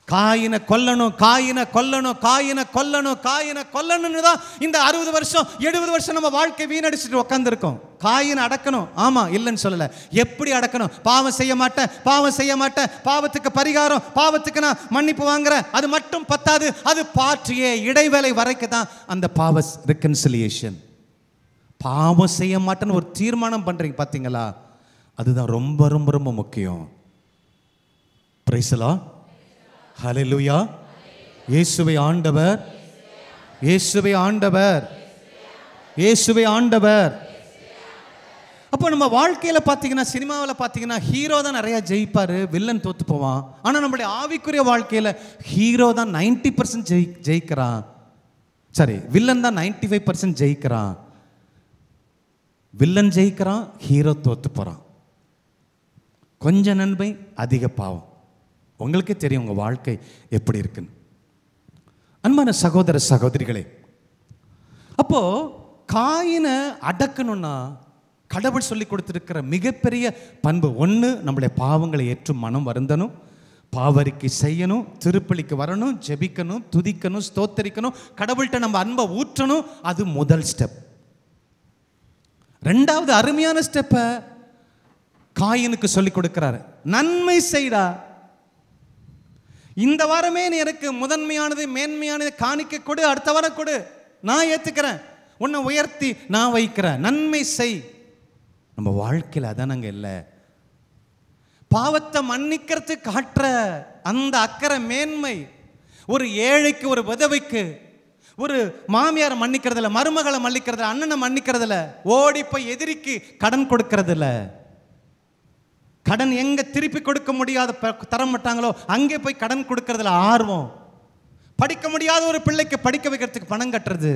காயினை கொல்லணும், காயினை கொல்லணும், காயினை கொல்லணும், காயினை கொல்லணும்னு தான் இந்த 60 வருஷம் 70 வருஷம் நம்ம வாழ்க்கை வீணடிச்சுட்டு உட்காந்துருக்கோம். காயினை அடக்கணும், ஆமா இல்லைன்னு சொல்லல. எப்படி அடக்கணும்? பாவம் செய்ய மாட்டேன், பாவம் செய்ய மாட்டேன், பாவத்துக்கு பரிகாரம், பாவத்துக்கு நான் மன்னிப்பு வாங்குறேன், அது மட்டும் பத்தாது, அது பாற்றியே இடைவேளை வரைக்கும் தான் அந்த பாவ ரெக்கன்சிலியேஷன். பாவம் செய்ய மாட்டேன்னு ஒரு தீர்மானம் பண்றீங்க பாத்தீங்களா? அதுதான் ரொம்ப ரொம்ப ரொம்ப முக்கியம். Praise the Lord. ஹல்லேலூயா. இயேசுவே ஆண்டவர், இயேசுவே ஆண்டவர், இயேசுவே ஆண்டவர். அப்போ நம்ம வாழ்க்கையில் பார்த்தீங்கன்னா, சினிமாவில் பார்த்தீங்கன்னா ஹீரோ தான் நிறையா ஜெயிப்பார், வில்லன் தோத்து போவான். ஆனால் நம்மளுடைய ஆவிக்குரிய வாழ்க்கையில் ஹீரோ தான் 90% ஜெயிக்கிறான். சரி, வில்லன் தான் 95% ஜெயிக்கிறான். வில்லன் ஜெயிக்கிறான், ஹீரோ தோத்து போகிறான். கொஞ்ச நன்மை, அதிக பாவம். உங்களுக்கே தெரியும் உங்கள் வாழ்க்கை எப்படி இருக்குன்னு. அன்பான சகோதர சகோதரிகளே, அப்போ காயினை அடக்கணும்னா கடவுள் சொல்லி கொடுத்திருக்கிற மிகப்பெரிய பண்பு ஒன்று, நம்மளுடைய பாவங்களை ஏற்றும் மனம் வருந்தணும், பாவரிக்கை செய்யணும், திருப்பலிக்கு வரணும், ஜெபிக்கணும், துதிக்கணும், ஸ்தோத்தரிக்கணும், கடவுள்கிட்ட நம்ம அன்பை ஊற்றணும். அது முதல் ஸ்டெப். ரெண்டாவது அருமையான ஸ்டெப்பை காயினுக்கு சொல்லி கொடுக்கிறாரு. நன்மை செய்டா, இந்த வாரமே நீ எனக்கு முதன்மையானது, மேன்மையானது காணிக்க கொடு, அடுத்த வாரம் கொடு, நான் ஏத்துக்கிறேன், உன்னை உயர்த்தி நான் வைக்கிறேன், நன்மை செய். நம்ம வாழ்க்கையில் அதான் நாங்கள் இல்லை. பாவத்தை மன்னிக்கிறதுக்கு காட்டுற அந்த அக்கறை, மேன்மை, ஒரு ஏழைக்கு, ஒரு விதவைக்கு, ஒரு மாமியாரை மன்னிக்கிறதில்ல, மருமகளை மன்னிக்கிறதில்ல, அண்ணனை மன்னிக்கிறதில்ல, ஓடி போய் எதிரிக்கு கடன் கொடுக்கறதில்ல. கடன் எங்க திருப்பி கொடுக்க முடியாத தர மாட்டாங்களோ அங்கே போய் கடன் கொடுக்கறதுல ஆர்வம். படிக்க முடியாத ஒரு பிள்ளைக்கு படிக்க வைக்கிறதுக்கு பணம் கட்டுறது.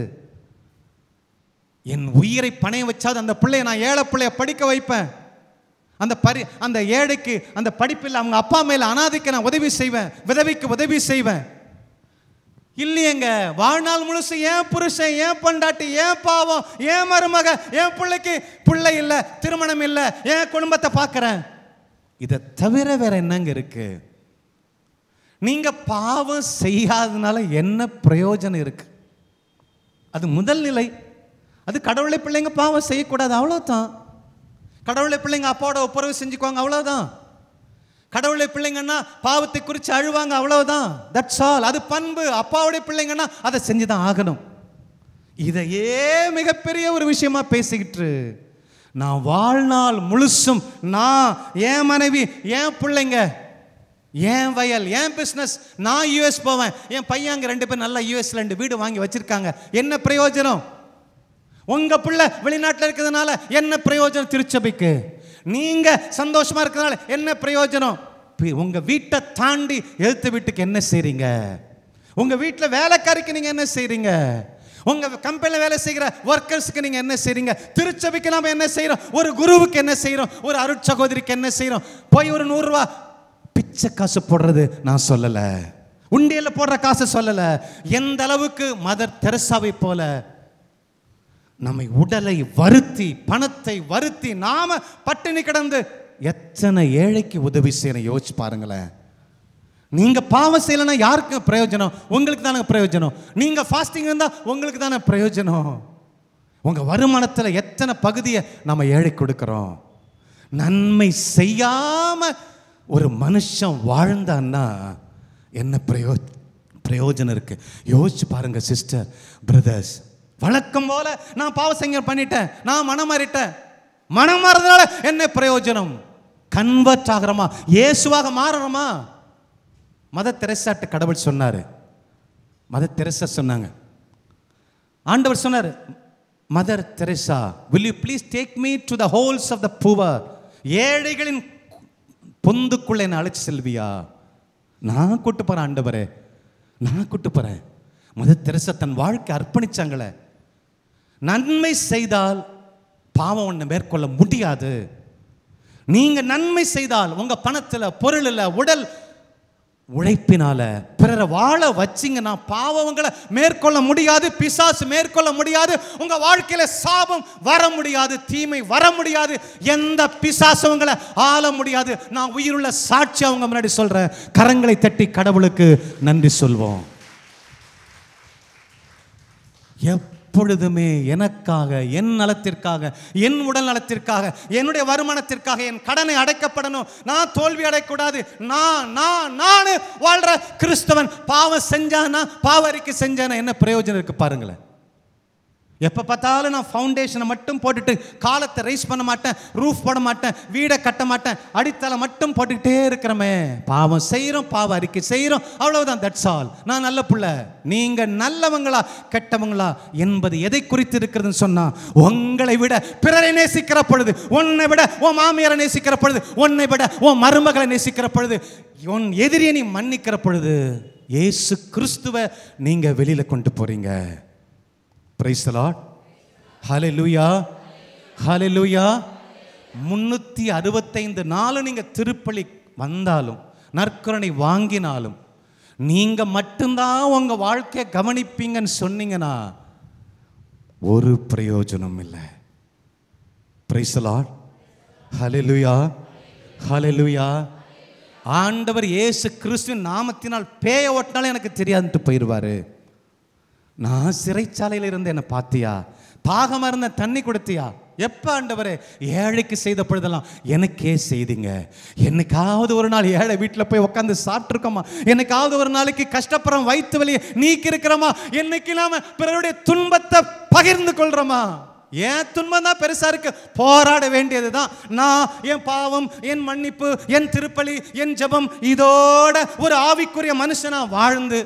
என் உயிரை பணைய வச்சாது அந்த பிள்ளைய, நான் ஏழை பிள்ளைய படிக்க வைப்பேன். அந்த ஏழைக்கு அந்த படிப்பில் அவங்க அப்பா மேல அனாதைக்கு நான் உதவி செய்வேன், விதவைக்கு உதவி செய்வேன். இல்லையங்க, வாழ்நாள் முழுசு ஏன் புருஷன், ஏன் பொண்டாட்டி, ஏன் பாவம், ஏன் மருமக, ஏன் பிள்ளைக்கு பிள்ளை இல்லை, திருமணம் இல்லை, ஏன் குடும்பத்தை பார்க்கிறேன். இதை தவிர வேற என்னங்க இருக்கு? நீங்க பாவம் செய்யாதனால என்ன பிரயோஜனம் இருக்கு? அது முதல் நிலை. அது கடவுளை பிள்ளைங்க பாவம் செய்யக்கூடாது, அவ்வளோதான். கடவுளை பிள்ளைங்க அப்பாவோட ஒப்புரவு செஞ்சுக்குவாங்க, அவ்வளோதான். கடவுளை பிள்ளைங்கன்னா பாவத்தை குறித்து அழுவாங்க, அவ்வளவுதான். That's all. அது பண்பு. அப்பாவுடைய பிள்ளைங்கன்னா அதை செஞ்சுதான் ஆகணும். இதையே மிகப்பெரிய ஒரு விஷயமா பேசிக்கிட்டு நான் வாழ்நாள் முழுசும் நான், என் மனைவி, என் பிள்ளைங்க, என் வயல், என் பிஸ்னஸ், நான் யூஎஸ் போவேன், என் பையன் அங்கே 2 பேர் நல்லா யூஎஸ்ல 2 வீடு வாங்கி வச்சிருக்காங்க, என்ன பிரயோஜனம்? உங்க பிள்ளை வெளிநாட்டில் இருக்கிறதுனால என்ன பிரயோஜனம்? திருச்சபைக்கு நீங்க சந்தோஷமா இருக்கிறதுனால என்ன பிரயோஜனம்? உங்க வீட்டை தாண்டி எழுத்து வீட்டுக்கு என்ன செய்றீங்க? உங்க வீட்டில் வேலைக்காரிக்கு நீங்க என்ன செய்றீங்க? உங்க கம்பெனியில் வேலை செய்கிற ஒர்க்கர்ஸ்க்கு நீங்க என்ன செய்றீங்க? திருச்சபைக்கு நாம என்ன செய்யறோம்? ஒரு குருவுக்கு என்ன செய்யறோம்? ஒரு அருட்சகோதரிக்கு என்ன செய்யறோம்? போய் ஒரு 100 ரூபாய் பிச்சை காசு போடுறது நான் சொல்லல, உண்டியல்ல போடுற காசு சொல்லல. எந்த அளவுக்கு மதர் தெரசாவை போல நம்மை உடலை வருத்தி, பணத்தை வருத்தி, நாம பட்டினி கிடந்து எத்தனை ஏழைக்கு உதவி செய்யணும் யோசிச்சு பாருங்களேன். நீங்க பாவம் செய்யலன்னா யாருக்கு பிரயோஜனம்? உங்களுக்கு தானே பிரயோஜனம். நீங்க ஃபாஸ்டிங் இருந்தா உங்களுக்கு தானே பிரயோஜனம். உங்க வருமானத்தில் எத்தனை பகுதியை நம்ம ஏழை கொடுக்கிறோம்? நன்மை செய்யாம ஒரு மனுஷன் வாழ்ந்தான்னா என்ன பிரயோஜனம் இருக்கு? யோசிச்சு பாருங்க சிஸ்டர், பிரதர்ஸ். வழக்கம் போல நான் பாவ சங்கீதம் பண்ணிட்டேன், நான் மனம் மாறிட்டேன். மனம் மாறதுனால என்ன பிரயோஜனம்? கன்வெர்ட் ஆகிறோமா? இயேசுவாக மாறுறோமா? மதர் தெரசாட்ட கடவுள் சொன்னாரு, மதர் தெரசா சொன்னாங்க, ஆண்டவர் சொன்னார், Mother Teresa, will you please take me to the holes of the poor? ஏழைகளின் பொந்துக்குள்ள என்ன அழைச்சு செல்வியா? நான் கூட்டு போறேன் ஆண்டவரே, நான் கூட்டு போறேன். மதர் தெரசா தன் வாழ்க்கை அர்ப்பணிச்சாங்களே. நன்மை செய்தால் பாவம் ஒன்று மேற்கொள்ள முடியாது. நீங்க நன்மை செய்தால் உங்க பணத்துல, பொருளில், உடல் உழைப்பினால பிறரை வாழ வச்சிங்கன்னா பாவங்களை மேற்கொள்ள முடியாது, பிசாசு மேற்கொள்ள முடியாது, உங்க வாழ்க்கையில சாபம் வர முடியாது, தீமை வர முடியாது, எந்த பிசாசு உங்களை ஆள முடியாது. நான் உயிருள்ள சாட்சி அவங்க முன்னாடி சொல்றேன். கரங்களை தட்டி கடவுளுக்கு நன்றி சொல்வோம். எப்பொழுதுமே எனக்காக, என் நலத்திற்காக, என் உடல் நலத்திற்காக, என்னுடைய வருமானத்திற்காக, என் கடனை அடைக்கப்படணும், நான் தோல்வி அடையக்கூடாது, நான் வாழ்ற கிறிஸ்தவன். பாவம் செஞ்சானா, பாவ அறிக்கை செஞ்சானா என்ன பிரயோஜனம் இருக்கு பாருங்களேன். எப்போ பார்த்தாலும் நான் ஃபவுண்டேஷனை மட்டும் போட்டுட்டு காலத்தை ரைஸ் பண்ண மாட்டேன், ரூஃப் போட மாட்டேன், வீடை கட்ட மாட்டேன், அடித்தளம் மட்டும் போட்டுக்கிட்டே இருக்கிறமே. பாவம் செய்கிறோம், பாவ அறிக்கை செய்கிறோம், அவ்வளவுதான். That's all. நான் நல்ல பிள்ளை. நீங்கள் நல்லவங்களா கெட்டவங்களா என்பது எதை குறித்து இருக்கிறதுன்னு சொன்னால், உங்களை விட பிறரை நேசிக்கிற பொழுது, உன்னை விட உன் மாமியாரை நேசிக்கிற பொழுது, உன்னை விட உன் மருமகளை நேசிக்கிற பொழுது, உன் எதிரியை நீ மன்னிக்கிற பொழுது, இயேசு கிறிஸ்துவை நீங்கள் வெளியில் கொண்டு போகிறீங்க. Praise the Lord. Hallelujah. Hallelujah. 365 நாள் நீங்க திருப்பலி வந்தாலும், நற்கருணை வாங்கினாலும், நீங்க மட்டும்தான் உங்க வாழ்க்கையை கவனிப்பீங்கன்னு சொன்னீங்கன்னா ஒரு பிரயோஜனம் இல்லை. Praise the Lord. Hallelujah. Hallelujah. ஆண்டவர் இயேசு கிறிஸ்துவின் நாமத்தினால் பேய ஓட்டினாலும் எனக்கு தெரியாதுன்ட்டு போயிடுவாரு. நான் சிறைச்சாலையில் இருந்து என்னை பார்த்தியா? தாகமாக இருந்த தண்ணி கொடுத்தியா? எப்போ ஆண்டவரே? ஏழைக்கு செய்த பொழுதெல்லாம் எனக்கே செய்தீங்க. என்னைக்காவது ஒரு நாள் ஏழை வீட்டில் போய் உட்காந்து சாப்பிட்ருக்கோமா? என்னைக்காவது ஒரு நாளைக்கு கஷ்டப்படுறோம், வயிற்று வலியை நீக்கி இருக்கிறோமா? என்னைக்கு நாம பிறருடைய துன்பத்தை பகிர்ந்து கொள்றோமா? ஏன் துன்பம் தான் பெருசா இருக்கு, போராட வேண்டியது தான். நான் என் பாவம், என் மன்னிப்பு, என் திருப்பலி, என் ஜெபம், இதோட ஒரு ஆவிக்குரிய மனுஷனா வாழ்ந்து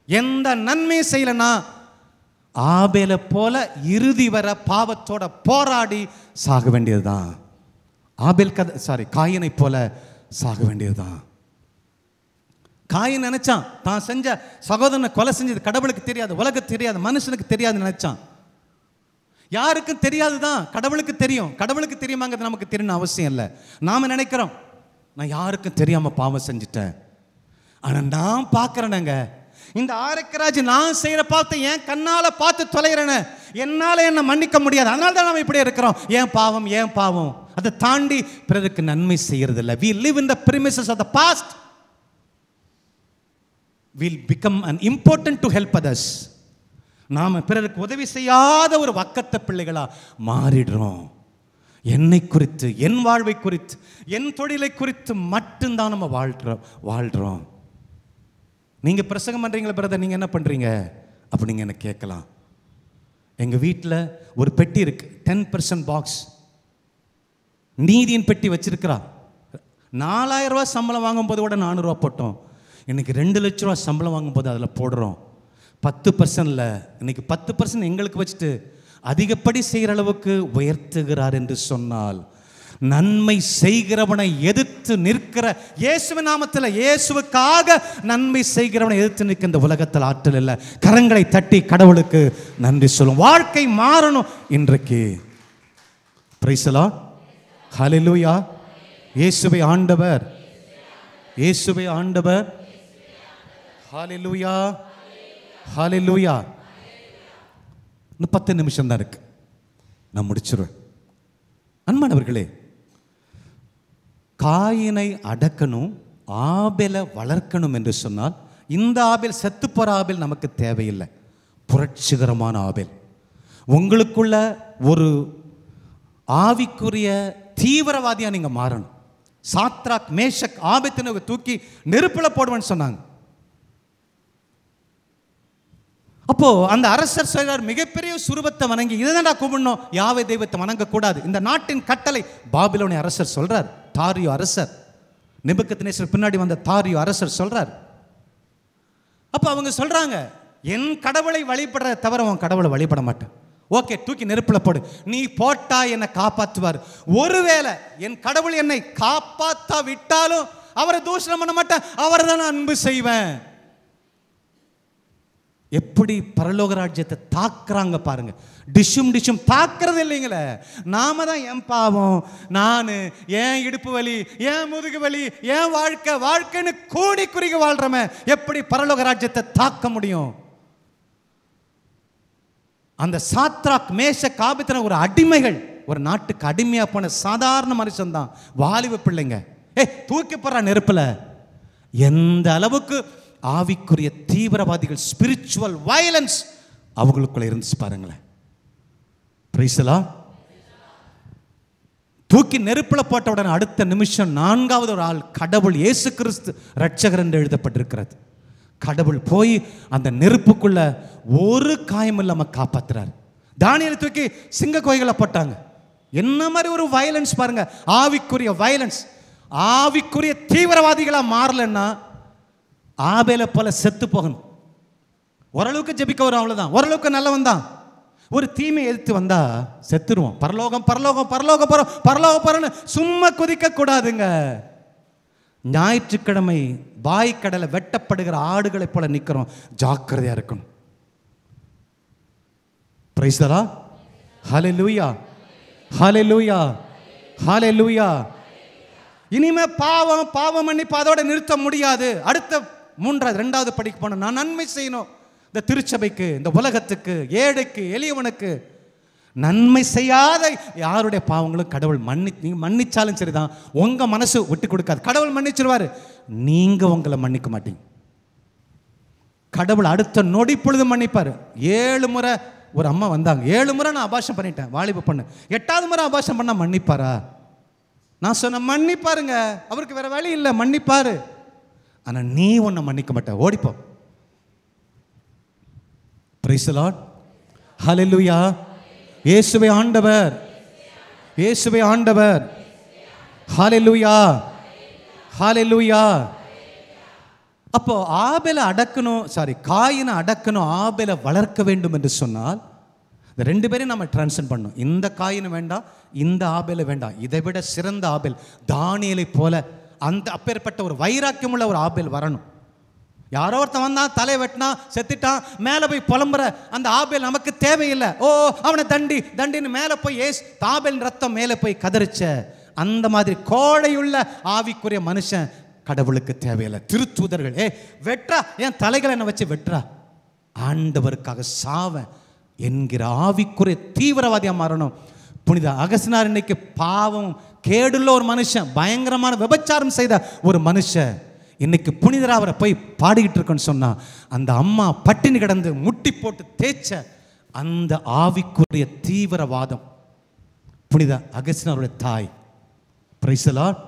எந்த நன்மை செய்யலனா ஆபேலை போல இறுதி வர பாவத்தோட போராடி சாக வேண்டியதுதான். காயினை போல சாக வேண்டியதுதான். காயின் நினைச்சான் தான் செஞ்ச சகோதரனை கொலை செஞ்சது கடவுளுக்கு தெரியாது, உலகத்துக்கு தெரியாது, மனுஷனுக்கு தெரியாது நினைச்சான். யாருக்கும் தெரியாதுதான், கடவுளுக்கு தெரியும். கடவுளுக்கு தெரியுமாங்கிறது நமக்கு தெரியணும் அவசியம் இல்லை. நாம நினைக்கிறோம் நான் யாருக்கும் தெரியாம பாவம் செஞ்சுட்டேன். ஆனா நான் பார்க்கிறேனுங்க, இந்த ஆரக்கராஜ் நான் செய்யற பாவத்தை என் கண்ணால பார்த்து தொலைகிறேன்னு, என்னால என்ன மன்னிக்க முடியாது. அதனால தான் நம்ம இப்படி இருக்கிறோம். ஏன் பாவம், ஏன் பாவம்? அதை தாண்டி பிறருக்கு நன்மை செய்யறதில்லை. we live in the premises of the past. we'll become an important to help others. நாம பிறருக்கு உதவி செய்யாத ஒரு வக்கத்த பிள்ளைகளா மாறிடுறோம். என்னை குறித்து, என் வாழ்வை குறித்து, என் தொழிலை குறித்து மட்டும்தான் நம்ம வாழ்றோம். நீங்க பிரசங்கம் பண்றீங்களா பிரதர், நீங்க என்ன பண்றீங்க அப்படி நீங்க என்ன கேட்கலாம். எங்க வீட்டில் ஒரு பெட்டி இருக்கு, 10% பாக்ஸ், நீதியின் பெட்டி வச்சிருக்கிறா. 4000 ரூபா சம்பளம் வாங்கும்போது கூட 400 ரூபா போட்டோம். இன்னைக்கு 2 லட்ச ரூபா சம்பளம் வாங்கும்போது அதில் போடுறோம். 10% இன்னைக்கு 10% எங்களுக்கு வச்சுட்டு அதிகப்படி செய்கிற அளவுக்கு உயர்த்துகிறார் என்று சொன்னால், நன்மை செய்கிறவனை எதிர்த்து நிற்கிற இயேசுவின் நாமத்தில், இயேசுவுக்காக நன்மை செய்கிறவனை எதிர்த்து நிற்க இந்த உலகத்தில் ஆற்றல் இல்லை. கரங்களை தட்டி கடவுளுக்கு நன்றி சொல்லும். வாழ்க்கை மாறணும் இன்றைக்கு. Praise the Lord. ஹல்லேலூயா. இயேசுவே ஆண்டவர், இயேசுவே ஆண்டவர். ஹல்லேலூயா, ஹல்லேலூயா. 10 நிமிஷம் தான் இருக்கு, நான் முடிச்சிருவேன். அன்பானவர்களே, காயினை அடக்கணும், ஆபேலை வளர்க்கணும் என்று சொன்னால், இந்த ஆபேல், செத்து போற ஆபேல் நமக்கு தேவையில்லை. புரட்சிகரமான ஆபேல். உங்களுக்குள்ள ஒரு ஆவிக்குரிய தீவிரவாதியா நீங்க மாறணும். சாத்ராக், மேஷக், ஆபேத்தினை தூக்கி நெருப்புல போடுவேன்னு சொன்னாங்க. அப்போ அந்த அரசர் சொல்றார், மிகப்பெரிய சுரூபத்தை வணங்கி இதைதான்டா கும்பிடணும், யாவே தெய்வத்தை வணங்கக்கூடாது. இந்த நாட்டின் கட்டளை. பாபிலோனிய அரசர் சொல்றார், தாரியோ அரசர், நேபுக்கத்நேசர் பின்னாடி வந்த தாரியோ அரசர் சொல்றார். அப்ப அவங்க சொல்றாங்க, என் கடவுளை வழிபடுற தவிர உன் கடவுளை வழிபட மாட்டேன். ஓகே, தூக்கி நெருப்புல போடு. நீ போட்டா என்னை காப்பாற்றுவார். ஒருவேளை என் கடவுள் என்னை காப்பாத்தா விட்டாலும் அவரை தூஷணம் பண்ண மாட்டேன், அவரை தான் அன்பு செய்வேன். எப்படி பரலோக ராஜ்யத்தை தாக்குறாங்க பாருங்க. டிஷும் டிஷும் தாக்குறது இல்லைங்களே. நாம தான் என் பாவம், நான் ஏன் இடுப்பு வலி, ஏன் முதுகு வலி, ஏன் வாழ்க்கைன்னு கூடி குறுகி வாழ்றமே. எப்படி பரலோக ராஜ்யத்தை தாக்க முடியும்? அந்த சாத்ராக், மேஷக், ஆபேத்நேகோ ஒரு அடிமைகள், ஒரு நாட்டுக்கு அடிமையா போன சாதாரண மனுஷன் தான், வாலிப பிள்ளைங்க. தூக்கி போடுற நெருப்புல. எந்த அளவுக்கு ஆவிக்குரிய தீவிரவாதிகள், ஸ்பிரிச்சுவல் வயலன்ஸ் அவங்களுக்குள்ள இருந்துச்சு பாருங்களேன். Praise the Lord. தூக்கி நெருப்புல போட்ட உடனே அடுத்த நிமிஷம் 4வது ஒரு ஆள், கடவுள் இயேசு கிறிஸ்து ரட்சகர் என்று எழுதப்பட்டிருக்கிறது. கடவுள் போய் அந்த நெருப்புக்குள்ள ஒரு காயம் இல்லாம காப்பாத்துறாரு. தானியேலை தூக்கி சிங்க கோயில போட்டாங்க. என்ன மாதிரி ஒரு வயலன்ஸ் பாருங்க, ஆவிக்குரிய வயலன்ஸ். ஆவிக்குரிய தீவிரவாதிகளா மாறலன்னா ஆபேலை போல செத்து போகணும். ஓரளவுக்கு ஜெபிக்க வரும், அவ்வளவுதான். ஓரளவுக்கு நல்லவன் தான். ஒரு தீமை எதிர்த்து வந்தா செத்துருவோம். பரலோகம் பரலோகம் பரலோகம் பரலோகம் பரன்னு சும்மா குதிக்க கூடாதுங்க. ஞாயிற்றுக்கிழமை பாய்க்கடலை வெட்டப்படுகிற ஆடுகளை போல நிற்கிறோம், ஜாக்கிரதையா இருக்கணும். Praise the Lord. Hallelujah, hallelujah, hallelujah. இனிமே பாவம் மன்னிப்பு அதோட நிறுத்த முடியாது. அடுத்த 2வது படிக்க போனோம். நான் நன்மை செய்யணும். இந்த திருச்சபைக்கு, இந்த உலகத்துக்கு, ஏழைக்கு, எளியவனுக்கு நன்மை செய்யாத யாருடைய பாவங்களும் கடவுள் நீங்க மன்னிச்சாலும் சரிதான், உங்க மனசு விட்டு கொடுக்காது. கடவுள் மன்னிச்சிருவாரு, நீங்க உங்களை மன்னிக்க மாட்டீங்க. கடவுள் அடுத்த நொடி பொழுது மன்னிப்பாரு. 7 முறை ஒரு அம்மா வந்தாங்க. 7 முறை நான் அபாஷம் பண்ணிட்டேன், வாலிப பொண்ணு. 8வது முறை அபாஷம் பண்ணா மன்னிப்பாரா? நான் சொன்ன மன்னிப்பாருங்க, அவருக்கு வேற வழி இல்லை, மன்னிப்பாரு. ஆனா நீ உன்னை மன்னிக்க மாட்ட, ஓடிப்போ. Praise the Lord. ஹல்லேலூயா. இயேசுவே ஆண்டவர், இயேசுவே ஆண்டவர். ஹல்லேலூயா, ஹல்லேலூயா. அப்போ ஆபேலை அடக்கணும், காயினை அடக்கணும், ஆபேலை வளர்க்க வேண்டும் என்று சொன்னால் இந்த 2 பேரையும் நம்ம டிரான்ஸ்ஃபர் பண்ணணும். இந்த காயினை வேண்டாம், இந்த ஆபேலை வேண்டாம். இதை விட சிறந்த ஆபேல், தானியேலை போல அந்த அப்பேற்பட்ட ஒரு வைராக்கியம் உள்ள ஒரு ஆபேல் வரணும். யாரோ ஒருத்தன் வந்தான், தலை வெட்டினா, செத்துட்டான், மேலே போய் புலம்புற அந்த ஆபேல் நமக்கு தேவையில்லை. ஓ அவனை தண்டின்னு மேலே போய் ஆபேல் ரத்தம் மேலே போய் கதறிச்ச அந்த மாதிரி கோழையுள்ள ஆவிக்குரிய மனுஷன் கடவுளுக்கு தேவையில்லை. திருத்தூதர்கள் வெற்றா, என் தலைகளை என்ன வச்சு வெற்றா, ஆண்டவருக்காக சாவன் என்கிற ஆவிக்குரிய தீவிரவாதியா மாறணும். புனித அகஸ்தினார் இன்னைக்கு பாவம் கேடுள்ள ஒரு மனுஷன், பயங்கரமான விபச்சாரம் செய்த ஒரு மனுஷன் இன்னைக்கு புனிதரா அவரை போய் பாடிக்கிட்டு இருக்கோன்னு சொன்னா, அந்த அம்மா பட்டினி கிடந்து முட்டி போட்டு தேய்ச்ச அந்த ஆவிக்குரிய தீவிரவாதம் புனித அகஸ்டினாருடைய தாய். Price the Lord.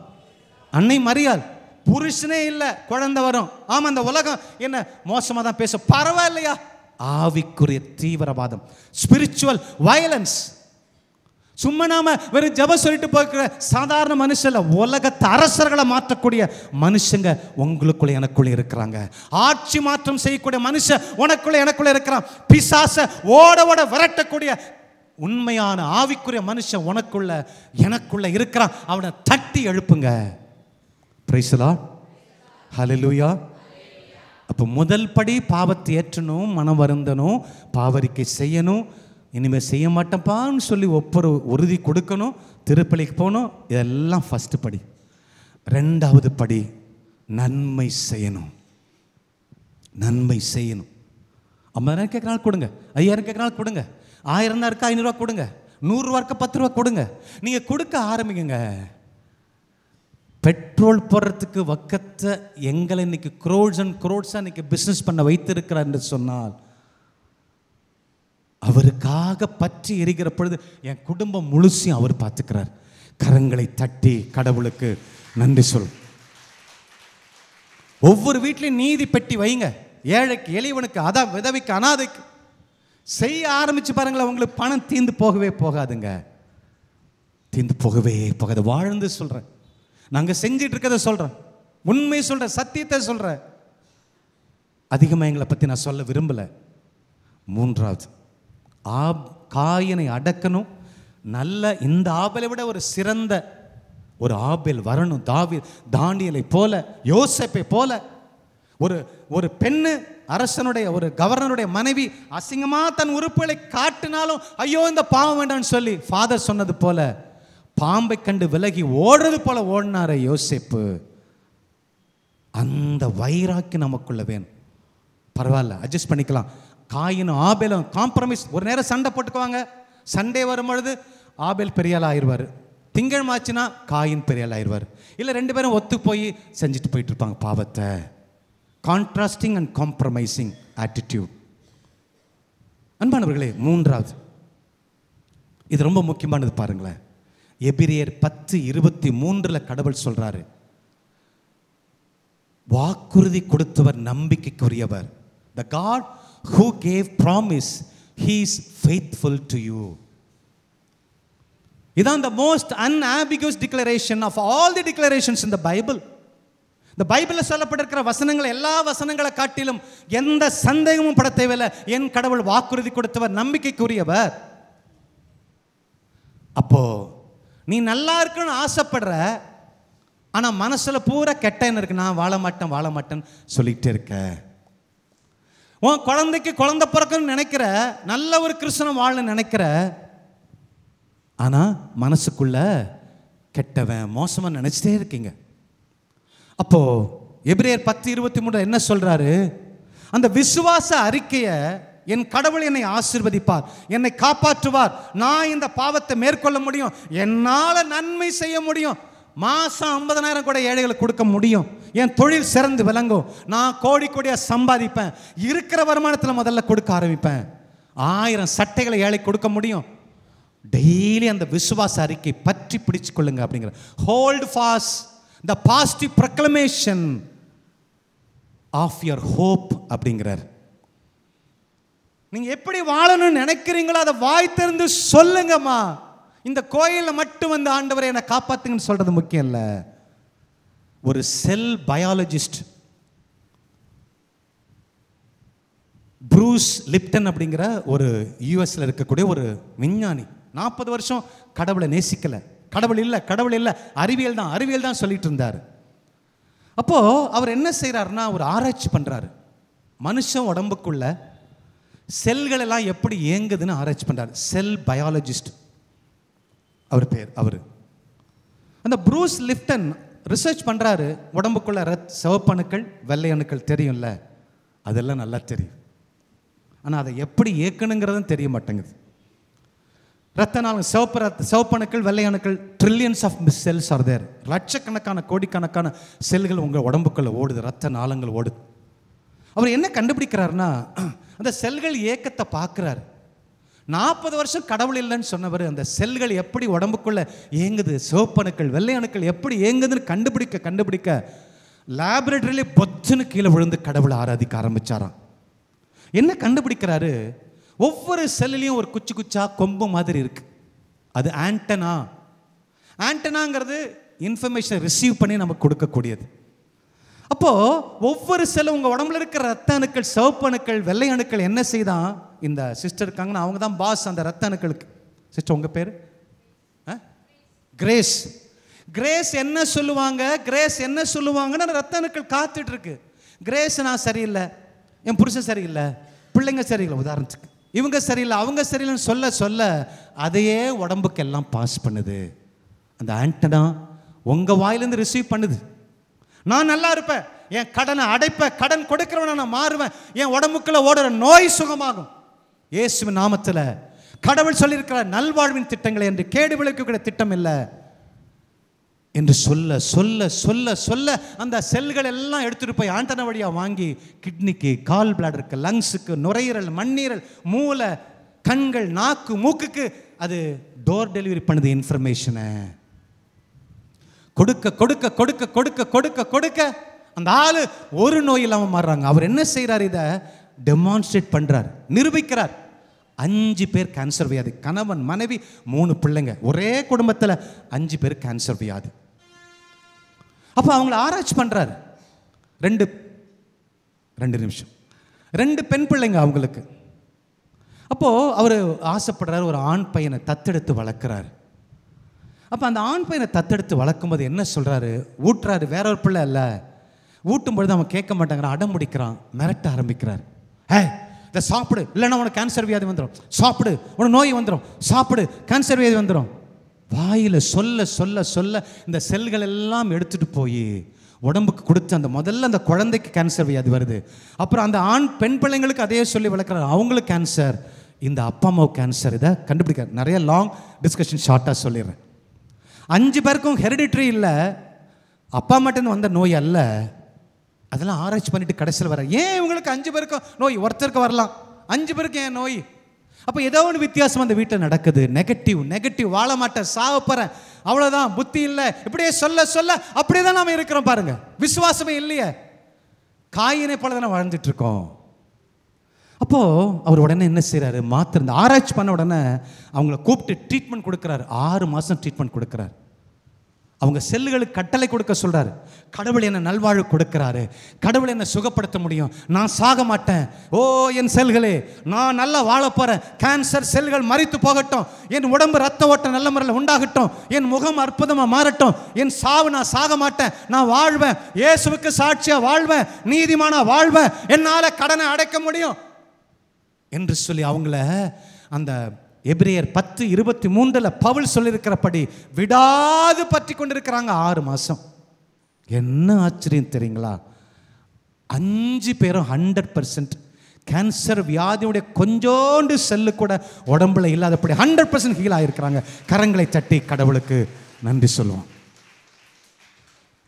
அன்னை மரியாள் புருஷனே இல்லை, குழந்தை வரும். ஆமா, அந்த உலகம் என்ன மோசமாக தான் பேச, பரவாயில்லையா? ஆவிக்குரிய தீவிரவாதம், ஸ்பிரிச்சுவல் வயலன்ஸ். சும்மா நாம வெறும் ஜப சொல்லிட்டு போகிற சாதாரண மனுஷன், உலகத்து அரசர்களை மாற்றக்கூடிய மனுஷங்க உங்களுக்குள்ள எனக்குள்ள இருக்கிறாங்க. ஆட்சி மாற்றம் செய்யக்கூடிய மனுஷன் உனக்குள்ள எனக்குள்ள இருக்கிறான். பிசாச ஓட ஓட விரட்டக்கூடிய உண்மையான ஆவிக்குரிய மனுஷன் உனக்குள்ள எனக்குள்ள இருக்கிறான். அவனை தட்டி எழுப்புங்க. Price the Lord. ஹல்லேலூயா. அப்போ முதல் படி பாவத்தை ஏற்றணும், மனம் வருந்தணும், பாவரிக்கை செய்யணும். இனிமேல் செய்ய மாட்டேன்ப்பான்னு சொல்லி ஒவ்வொரு உறுதி கொடுக்கணும், திருப்பலிக்கு போகணும். இதெல்லாம் ஃபஸ்ட்டு படி. ரெண்டாவது படி நன்மை செய்யணும். நன்மை செய்யணும். 50,000 கேட்குறாலும் கொடுங்க, 5,000 கேட்குறாலும் கொடுங்க, 1000 இருக்கா 500 ரூபா கொடுங்க, 100 ரூபா இருக்கா 10 ரூபா கொடுங்க. நீங்கள் கொடுக்க ஆரம்பிங்க. பெட்ரோல் போடுறதுக்கு வக்கத்தை எங்களை இன்னைக்கு குரோட்ஸ் அண்ட் குரோட்ஸாக இன்னைக்கு பிஸ்னஸ் பண்ண வைத்திருக்கிறார் என்று சொன்னால், அவருக்காக பற்றி எரிகிற பொழுது என் குடும்பம் முழுசையும் அவர் பார்த்துக்கிறார். கரங்களை தட்டி கடவுளுக்கு நன்றி சொல். ஒவ்வொரு வீட்லையும் நீதி பெட்டி வைங்க. ஏழைக்கு, எளியவனுக்கு, விதவைக்கு, அனாதைக்கு செய்ய ஆரம்பிச்சு பாருங்களேன். உங்களுக்கு பணம் தீர்ந்து போகவே போகாதுங்க. தீர்ந்து போகவே போகாது. வாழ்ந்து சொல்கிறேன், நாங்கள் செஞ்சிட்டு இருக்கிறத சொல்கிறேன், உண்மை சொல்கிறேன், சத்தியத்தை சொல்கிறேன். அதிகமாக எங்களை பற்றி நான் சொல்ல விரும்பலை. மூன்றாவது, காயினை அடக்கணும். நல்ல இந்த ஆபேலை விட ஒரு சிறந்த ஒரு ஆபேல் வரணும். தானியேலை போல, யோசேப்பை போல. ஒரு பெண்ணு, அரசனுடைய ஒரு கவர்னருடைய மனைவி அசிங்கமா தன் உறுப்புகளை காட்டினாலும் ஐயோ இந்த பாவம் வேண்டாம்னு சொல்லி ஃபாதர் சொன்னது போல பாம்பை கண்டு விலகி ஓடுறது போல ஓடினார யோசேப்பு. அந்த வைராக்கி நமக்குள்ள வேணும். பரவாயில்ல, அட்ஜஸ்ட் பண்ணிக்கலாம். காயினும் ஆபேலும் காம்ப்ரமைஸ். ஒரு நேரம் சண்டை போட்டுக்குவாங்க. சண்டே வரும்பொழுது ஆபேல் பெரியாள் ஆயிடுவார். திங்கள் ஆச்சுன்னா காயின் பெரியாள் ஆயிடுவார். இல்லை, 2 பேரும் ஒத்து போய் செஞ்சுட்டு போயிட்டு இருப்பாங்க பாவத்தை. Contrasting and compromising attitude. அன்பானவர்களே, மூன்றாவது, இது ரொம்ப முக்கியமானது. பாருங்களேன், எபிரேயர் 10:23 கடவுள் சொல்றாரு, வாக்குறுதி கொடுத்தவர் நம்பிக்கைக்குரியவர். The God who gave promise, he is faithful to you. இதான் the most unambiguous declaration of all the declarations in the Bible. இந்த பைபிளில் சொல்லப்பட்டிருக்கிற வசனங்கள் எல்லா வசனங்களை காட்டிலும் எந்த சந்தேகமும் பட தேவையில்லை. என் கடவுள் வாக்குறுதி கொடுத்தவர், நம்பிக்கைக்குரியவர். அப்போ நீ நல்லா இருக்கணும்னு ஆசைப்படுற, ஆனால் மனசில் பூரா கெட்ட என்ன இருக்கு, நான் வாழ மாட்டேன்னு சொல்லிக்கிட்டே இருக்க. உன் குழந்தைக்கு குழந்தை பிறக்கணும்னு நினைக்கிற, நல்ல ஒரு கிறிஸ்தவன் வாழணும்னு நினைக்கிற, ஆனால் மனசுக்குள்ள கெட்டவன், மோசமாக நினச்சிட்டே இருக்கீங்க. அப்போ எபிரேயர் 10:23 என்ன சொல்றாரு? அந்த விசுவாச அறிக்கையை, என் கடவுள் என்னை ஆசீர்வதிப்பார், என்னை காப்பாற்றுவார், நான் இந்த பாவத்தை மேற்கொள்ள முடியும், என்னால் நன்மை செய்ய முடியும், மாதம் 50,000 கூட ஏழைகளுக்கு கொடுக்க முடியும், என் தொழில் சிறந்து விளங்கும், நான் கோடியாக சம்பாதிப்பேன், இருக்கிற வருமானத்தில் முதல்ல கொடுக்க ஆரம்பிப்பேன், 1000 சட்டைகளை ஏழை கொடுக்க முடியும். டெய்லி அந்த விசுவாச அறிக்கை பற்றி பிடிச்சு கொள்ளுங்க அப்படிங்கிற. Hold fast the positive proclamation of your hope அப்படிங்கிறார். நீங்க எப்படி வாழணும்னு நினைக்கிறீங்களோ அதை வாய் திறந்து சொல்லுங்கம்மா. இந்த கோயிலில் மட்டும் வந்து ஆண்டவரை என்னை காப்பாத்துங்கன்னு சொல்றது முக்கியம் இல்லை. ஒரு செல் பயாலஜிஸ்ட் ப்ரூஸ் லிப்டன் அப்படிங்கிற ஒரு யூஎஸ்ல இருக்கக்கூடிய ஒரு விஞ்ஞானி 40 வருஷம் கடவுளை நேசிக்கல, கடவுள் இல்லை, அறிவியல் தான் சொல்லிட்டு இருந்தார். அப்போ அவர் என்ன செய்யறாருன்னா, ஒரு ஆராய்ச்சி பண்றாரு. மனுஷன் உடம்புக்குள்ள செல்கள் எல்லாம் எப்படி இயங்குதுன்னு ஆராய்ச்சி பண்றாரு. செல் பயாலஜிஸ்ட் அவர் பேர். அந்த ப்ரூஸ் லிப்டன் ரிசர்ச் பண்றாரு. உடம்புக்குள்ள சிவப்பு அணுக்கள், வெள்ளை அணுக்கள் தெரியும்ல, அதெல்லாம் நல்லா தெரியும். ஆனால் அதை எப்படி இயக்கணுங்கிறதும் தெரிய மாட்டேங்குது. ரத்த நாளங்கள், சிவப்பணுக்கள், வெள்ளை அணுக்கள், trillions of cells are there. லட்சக்கணக்கான கோடிக்கணக்கான செல்கள் உங்கள் உடம்புக்குள்ள ஓடுது, ரத்த நாளங்கள் ஓடுது. அவர் என்ன கண்டுபிடிக்கிறாருன்னா, அந்த செல்கள் இயக்கத்தை பார்க்குறாரு. 40 வருஷம் கடவுள் இல்லைன்னு சொன்னவர் அந்த செல்கள் எப்படி உடம்புக்குள்ள இயங்குது, சிவப்பணுக்கள், வெள்ளை அணுக்கள் எப்படி இயங்குதுன்னு கண்டுபிடிக்க லேபரேட்டரியிலே பொத்துன்னு கீழே விழுந்து கடவுளை ஆராதிக்க ஆரம்பிச்சாராம். என்ன கண்டுபிடிக்கிறாரு? ஒவ்வொரு செல்லையும் ஒரு குச்சி குச்சா கொம்பு மாதிரி இருக்கு. அது ஆண்டனா. ஆண்டனாங்கிறது இன்ஃபர்மேஷனை ரிசீவ் பண்ணி நமக்கு கொடுக்கக்கூடியது. அப்போ ஒவ்வொரு செல்லும் உங்க உடம்புல இருக்கிற ரத்த அணுக்கள், சிவப்பு அணுக்கள், வெள்ளை அணுக்கள் என்ன செய்தான்? இந்த சிஸ்டர் இருக்காங்கன்னா அவங்க தான் பாஸ் அந்த ரத்த அணுக்களுக்கு. சிஸ்டர் உங்க பேர் கிரேஸ். கிரேஸ் என்ன சொல்லுவாங்க, கிரேஸ் என்ன சொல்லுவாங்கன்னு ரத்த அணுக்கள் காத்துட்டு இருக்கு. கிரேஸ் நான் சரியில்லை, என் புருஷன் சரியில்லை, பிள்ளைங்க சரியில்லை, உதாரணத்துக்கு இவங்க சரியில்லை, அவங்க சரியில்லைன்னு சொல்ல சொல்ல அதையே உடம்புக்கு எல்லாம் பாஸ் பண்ணுது. அந்த ஆண்டனா உங்க வாயிலிருந்து ரிசீவ் பண்ணுது. நான் நல்லா இருப்பேன், என் கடனை அடைப்பேன், கடன் கொடுக்கிறவன நான் மாறுவேன், என் உடம்புக்குள்ள ஓடுற நோய் சுகமாகும். இயேசுவின் நாமத்தில் கடவுள் சொல்லியிருக்கிற நல்வாழ்வின் திட்டங்களை என்று கேடு விளைவிக்கக்கூடிய திட்டம் இல்லை என்று சொல்ல சொல்ல சொல்ல சொல்ல அந்த செல்கள் எல்லாம் எடுத்துட்டு போய் ஆண்டனா வழியா வாங்கி கிட்னிக்கு, கால் பிளாடருக்கு, லங்ஸுக்கு, நுரையீரல், மண்ணீரல், மூளை, கண்கள், நாக்கு, மூக்குக்கு அது டோர் டெலிவரி பண்ணுது. இன்ஃபர்மேஷனை கொடுக்க கொடுக்க கொடுக்க கொடுக்க கொடுக்க கொடுக்க அந்த ஆளு ஒரு நோய் இல்லாமல் மாறுறாங்க. அவர் என்ன செய்யறாரு? இதை டெமான்ஸ்ட்ரேட் பண்றார், நிரூபிக்கிறார். 5 பேர் கேன்சர் வியாதி, கணவன் மனைவி 3 பிள்ளைங்க, ஒரே குடும்பத்தில் 5 பேர் கேன்சர் வியாதி. அப்போ அவங்கள ஆராய்ச்சி பண்றாரு. 2 நிமிஷம் 2 பெண் பிள்ளைங்க அவங்களுக்கு. அப்போ அவர் ஆசைப்படுறாரு, ஒரு ஆண் பையனை தத்தெடுத்து வளர்க்குறாரு. அப்போ அந்த ஆண் பையனை தத்தெடுத்து வளர்க்கும்போது என்ன சொல்றாரு? ஊட்டுறாரு, வேற ஒரு பிள்ளை இல்லை. ஊட்டும் பொழுது அவன் கேட்க மாட்டேங்கிறான், அடம் முடிக்கிறான், மிரட்ட ஆரம்பிக்கிறார். இதை சாப்பிடு, இல்லைன்னா உனக்கு கேன்சர் வியாதி வந்துடும், சாப்பிடு உனக்கு நோய் வந்துடும், சாப்பிடு கேன்சர் வியாதி வந்துடும். வாயில் சொல்ல சொல்ல சொல்ல இந்த செல்கள் எல்லாம் எடுத்துட்டு போய் உடம்புக்கு கொடுத்து அந்த முதல்ல அந்த குழந்தைக்கு கேன்சர் வியாதி வருது. அப்புறம் அந்த ஆண் பெண் பிள்ளைங்களுக்கு அதே சொல்லி வளர்க்குறாரு, அவங்களுக்கு கேன்சர், இந்த அப்பா அம்மாவுக்கு கேன்சர். இதை கண்டுபிடிக்க நிறைய லாங் டிஸ்கஷன் ஷார்ட்டாக சொல்லிடுறேன். 5 பேருக்கும் ஹெரிடிட்ரி இல்லை, அப்பா மட்டும் வந்த நோய் அல்ல. அதெல்லாம் ஆராய்ச்சி பண்ணிட்டு கடைசியில் வர, ஏன் இவங்களுக்கு 5 பேருக்கும் நோய், ஒருத்தருக்கு வரலாம், 5 பேருக்கு ஏன் நோய்? அப்போ ஏதோ ஒன்று வித்தியாசம் அந்த வீட்டில் நடக்குது. நெகட்டிவ் வாழ மாட்டேன், சாவப்பறேன், அவ்வளோதான், புத்தி இல்லை, இப்படியே சொல்ல சொல்ல அப்படியே தான் நாம இருக்கிறோம். பாருங்க, விசுவாசமே இல்லையே, காயினை போல தானே வாழ்ந்துட்டு இருக்கோம். அப்போ அவர் உடனே என்ன செய்யறாரு? இந்த ஆராய்ச்சி பண்ண உடனே அவங்கள கூப்பிட்டு ட்ரீட்மெண்ட் கொடுக்குறாரு. 6 மாதம் ட்ரீட்மெண்ட் கொடுக்குறாரு. அவங்க செல்லுகளுக்கு கட்டளை கொடுக்க சொல்றாரு. கடவுள் என்ன நல்வாழ்வு கொடுக்கிறாரு, கடவுள் என்ன சுகப்படுத்த முடியும், நான் சாக மாட்டேன். ஓ என் செல்களே, நான் நல்லா வாழ போறேன், கேன்சர் செல்கள் மரித்து போகட்டும், என் உடம்பு ரத்த ஓட்டம் நல்ல முறையில் உண்டாகட்டும், என் முகம் அற்புதமா மாறட்டும், என் சாவு, நான் சாக மாட்டேன், நான் வாழ்வேன், இயேசுவுக்கு சாட்சியா வாழ்வேன், நீதிமானா வாழ்வேன், என்னால கடனை அடைக்க முடியும் என்று சொல்லி அவங்கள அந்த எபிரேயர் 10:23 பவுல் சொல்லியிருக்கிறபடி விடாது பற்றி கொண்டிருக்கிறாங்க 6 மாதம். என்ன ஆச்சரியம் தெரியுங்களா? 5 பேரும் 100% கேன்சர் வியாதியுடைய கொஞ்சோண்டு செல்லு கூட உடம்புல இல்லாதபடி 100% ஹீல் ஆகிருக்கிறாங்க. கரங்களை தட்டி கடவுளுக்கு நன்றி சொல்லுவோம்.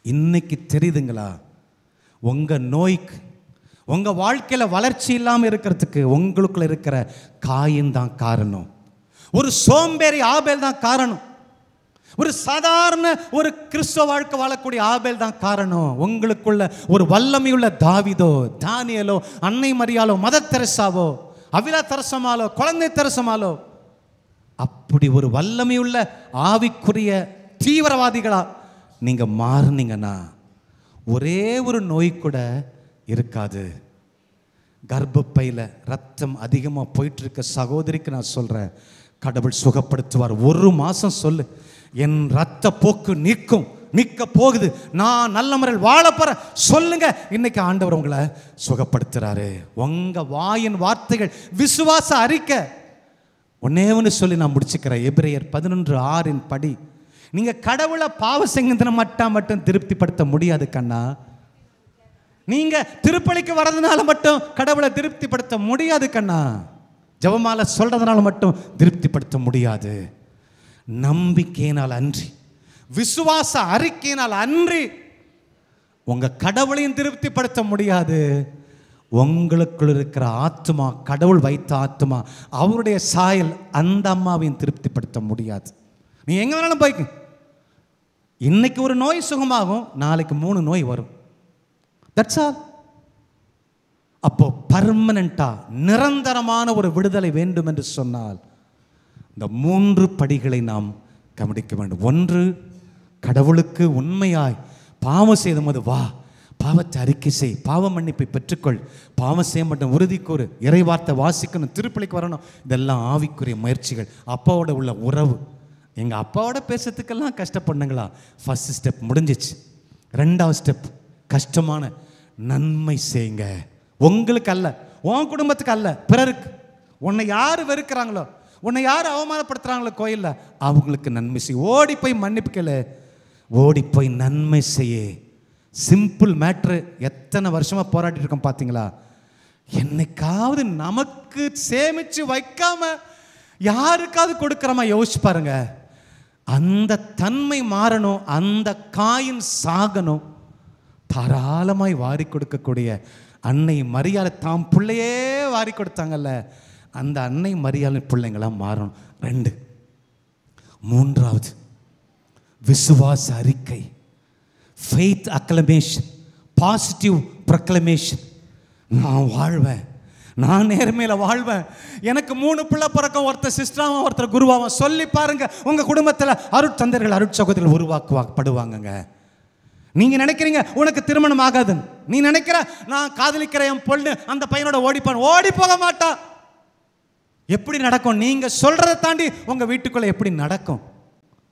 இன்னைக்கு தெரியுதுங்களா, உங்க நோய்க்கு, உங்க வாழ்க்கையில வளர்ச்சி இல்லாமல் இருக்கிறதுக்கு உங்களுக்குள்ள இருக்கிற காயின் தான் காரணம். ஒரு சோம்பேறி ஆபேல் தான் காரணம். ஒரு சாதாரண ஒரு கிறிஸ்துவ வாழ்க்கை வாழக்கூடிய ஆபேல் தான் காரணம். உங்களுக்குள்ள ஒரு வல்லமையுள்ள தாவீதோ, தானியேலோ, அன்னை மரியாளோ, மதர் தெரசாவோ, அவிலா தெரசமாலோ, குழந்தை தெரசமாலோ, அப்படி ஒரு வல்லமையுள்ள ஆவிக்குரிய தீவிரவாதிகளா நீங்க மாறுனீங்கன்னா ஒரே ஒரு நோய் கூட இருக்காது. கர்ப்பப்பையில் ரத்தம் அதிகமாக போயிட்டு இருக்க சகோதரிக்கு நான் சொல்றேன், கடவுள் சுகப்படுத்துவார். 1 மாதம் சொல்லு, என் ரத்த போக்கு நிற்க போகுது, நான் நல்ல முறையில் வாழ போறேன் சொல்லுங்க. இன்னைக்கு ஆண்டவர் உங்களை சுகப்படுத்துறாரு. உங்க வாயின் வார்த்தைகள் விசுவாச அறிக்கை. ஒன்னே ஒன்று சொல்லி நான் முடிச்சுக்கிறேன். எபிரேயர் 11:6 படி, நீங்க கடவுளை பாவ செஞ்சன மட்டும் திருப்திப்படுத்த முடியாது கண்ணா. நீங்க திருப்பலிக்கு வரதுனால மட்டும் கடவுளை திருப்திப்படுத்த முடியாது கண்ணா. ஜெபமாலை சொல்றதுனால மட்டும் திருப்திப்படுத்த முடியாது. நம்பிக்கையினால் அன்றி, விசுவாச அறிக்கையினால் அன்றி உங்க கடவுளையும் திருப்திப்படுத்த முடியாது. உங்களுக்குள் இருக்கிற ஆத்மா, கடவுள் வைத்த ஆத்மா, அவருடைய சாயல், அந்த அம்மாவையும் திருப்திப்படுத்த முடியாது. நீ எங்க வேணாலும் போய்க்கு. இன்னைக்கு ஒரு நோய் சுகமாகும், நாளைக்கு 3 நோய் வரும். That's all. அப்போ பர்மனண்டா நிரந்தரமான ஒரு விடுதலை வேண்டும் என்று சொன்னால் இந்த 3 படிகளை நாம் கவனிக்க வேண்டும். 1, கடவுளுக்கு உண்மையாய் பாவம் செய்த போது வா, பாவத்தை அறிக்கை செய், பாவ மன்னிப்பை பெற்றுக்கொள், பாவம் செய்ய மாட்டேன் உறுதி கூறு, இறைவார்த்தை வாசிக்கணும், திருப்பலிக்கு வரணும். இதெல்லாம் ஆவிக்குரிய முயற்சிகள். அப்பாவோட உள்ள உறவு. எங்கள் அப்பாவோட பேசுறதுக்கெல்லாம் கஷ்டப்படுங்களா? ஃபர்ஸ்ட் ஸ்டெப் முடிஞ்சிச்சு. 2வது ஸ்டெப் கஷ்டமான நன்மை செய்யுங்க. உங்களுக்கு அல்ல, உன் குடும்பத்துக்கு அல்ல, பிறருக்கு. உன்னை யார் வெறுக்கிறாங்களோ, உன்னை யார் அவமானப்படுத்துகிறாங்களோ கோயிலில், அவங்களுக்கு நன்மை செய். ஓடி போய் மன்னிப்பு கேளு, ஓடி போய் நன்மை செய்ய. Simple matter. எத்தனை வருஷமாக போராட்டிட்டு இருக்கோம் பார்த்தீங்களா? என்னைக்காவது நமக்கு சேமித்து வைக்காம யாருக்காவது கொடுக்குறமா யோசிச்சு பாருங்க. அந்த தன்மை மாறணும், அந்த காயின் சாகணும். தாராளமாய் வாரி கொடுக்கக்கூடிய அன்னை மரியாதை தாம் பிள்ளையே வாரி கொடுத்தாங்கல்ல, அந்த அன்னை மரியாதை பிள்ளைங்களாம் மாறணும். 2. 3வது விசுவாச அறிக்கை, ஃபெய்த் அக்லமேஷன், பாசிட்டிவ் ப்ரொக்ளமேஷன். நான் வாழ்வேன், நான் நேர்மையில் வாழ்வேன், எனக்கு 3 பிள்ளை பிறக்கும், ஒருத்தர் சிஸ்டராகவும் ஒருத்தர் குருவாகவும். சொல்லி பாருங்க, உங்கள் குடும்பத்தில் அருட்தந்தர்கள் அருட்சகோதரிகள் உருவாக்குவாங்கங்க. நீங்க நினைக்கிறீங்க உனக்கு திருமணம் ஆகாதுன்னு, நீ நினைக்கிற நான் காதலிக்கிற என் பொண்ணு அந்த பையனோட ஓடிப்பான், ஓடி போக மாட்டான். எப்படி நடக்கும்? நீங்க சொல்றதை தாண்டி உங்க வீட்டுக்குள்ள எப்படி நடக்கும்?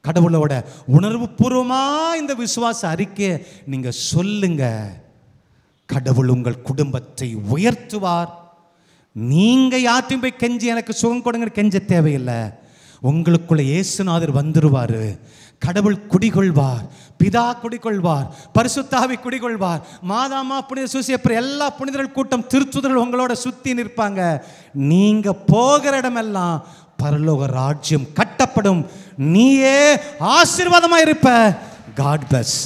கடவுளோட உணர்வு பூர்வமா இந்த விசுவாச அறிக்கையை நீங்க சொல்லுங்க. கடவுள் உங்கள் குடும்பத்தை உயர்த்துவார். நீங்க யார்ட்டையும் போய் கெஞ்சி எனக்கு சுகம் கொடுங்க கெஞ்ச தேவையில்லை. உங்களுக்குள்ள இயேசுநாதர் வந்துருவாரு. கடவுள் குடிகொள்வார், பிதா குடிகொள்வார், பரிசுத்தாவி குடிகொள்வார், மாதாமா புனித சூசியப்பர் எல்லா புனிதர்கள் கூட்டம் திருத்துதர்கள் உங்களோட சுத்தி நிற்பாங்க. நீங்க போகிற இடமெல்லாம் பரலோக ராஜ்யம் கட்டப்படும். நீயே ஆசீர்வாதமா இருப்ப. God plus.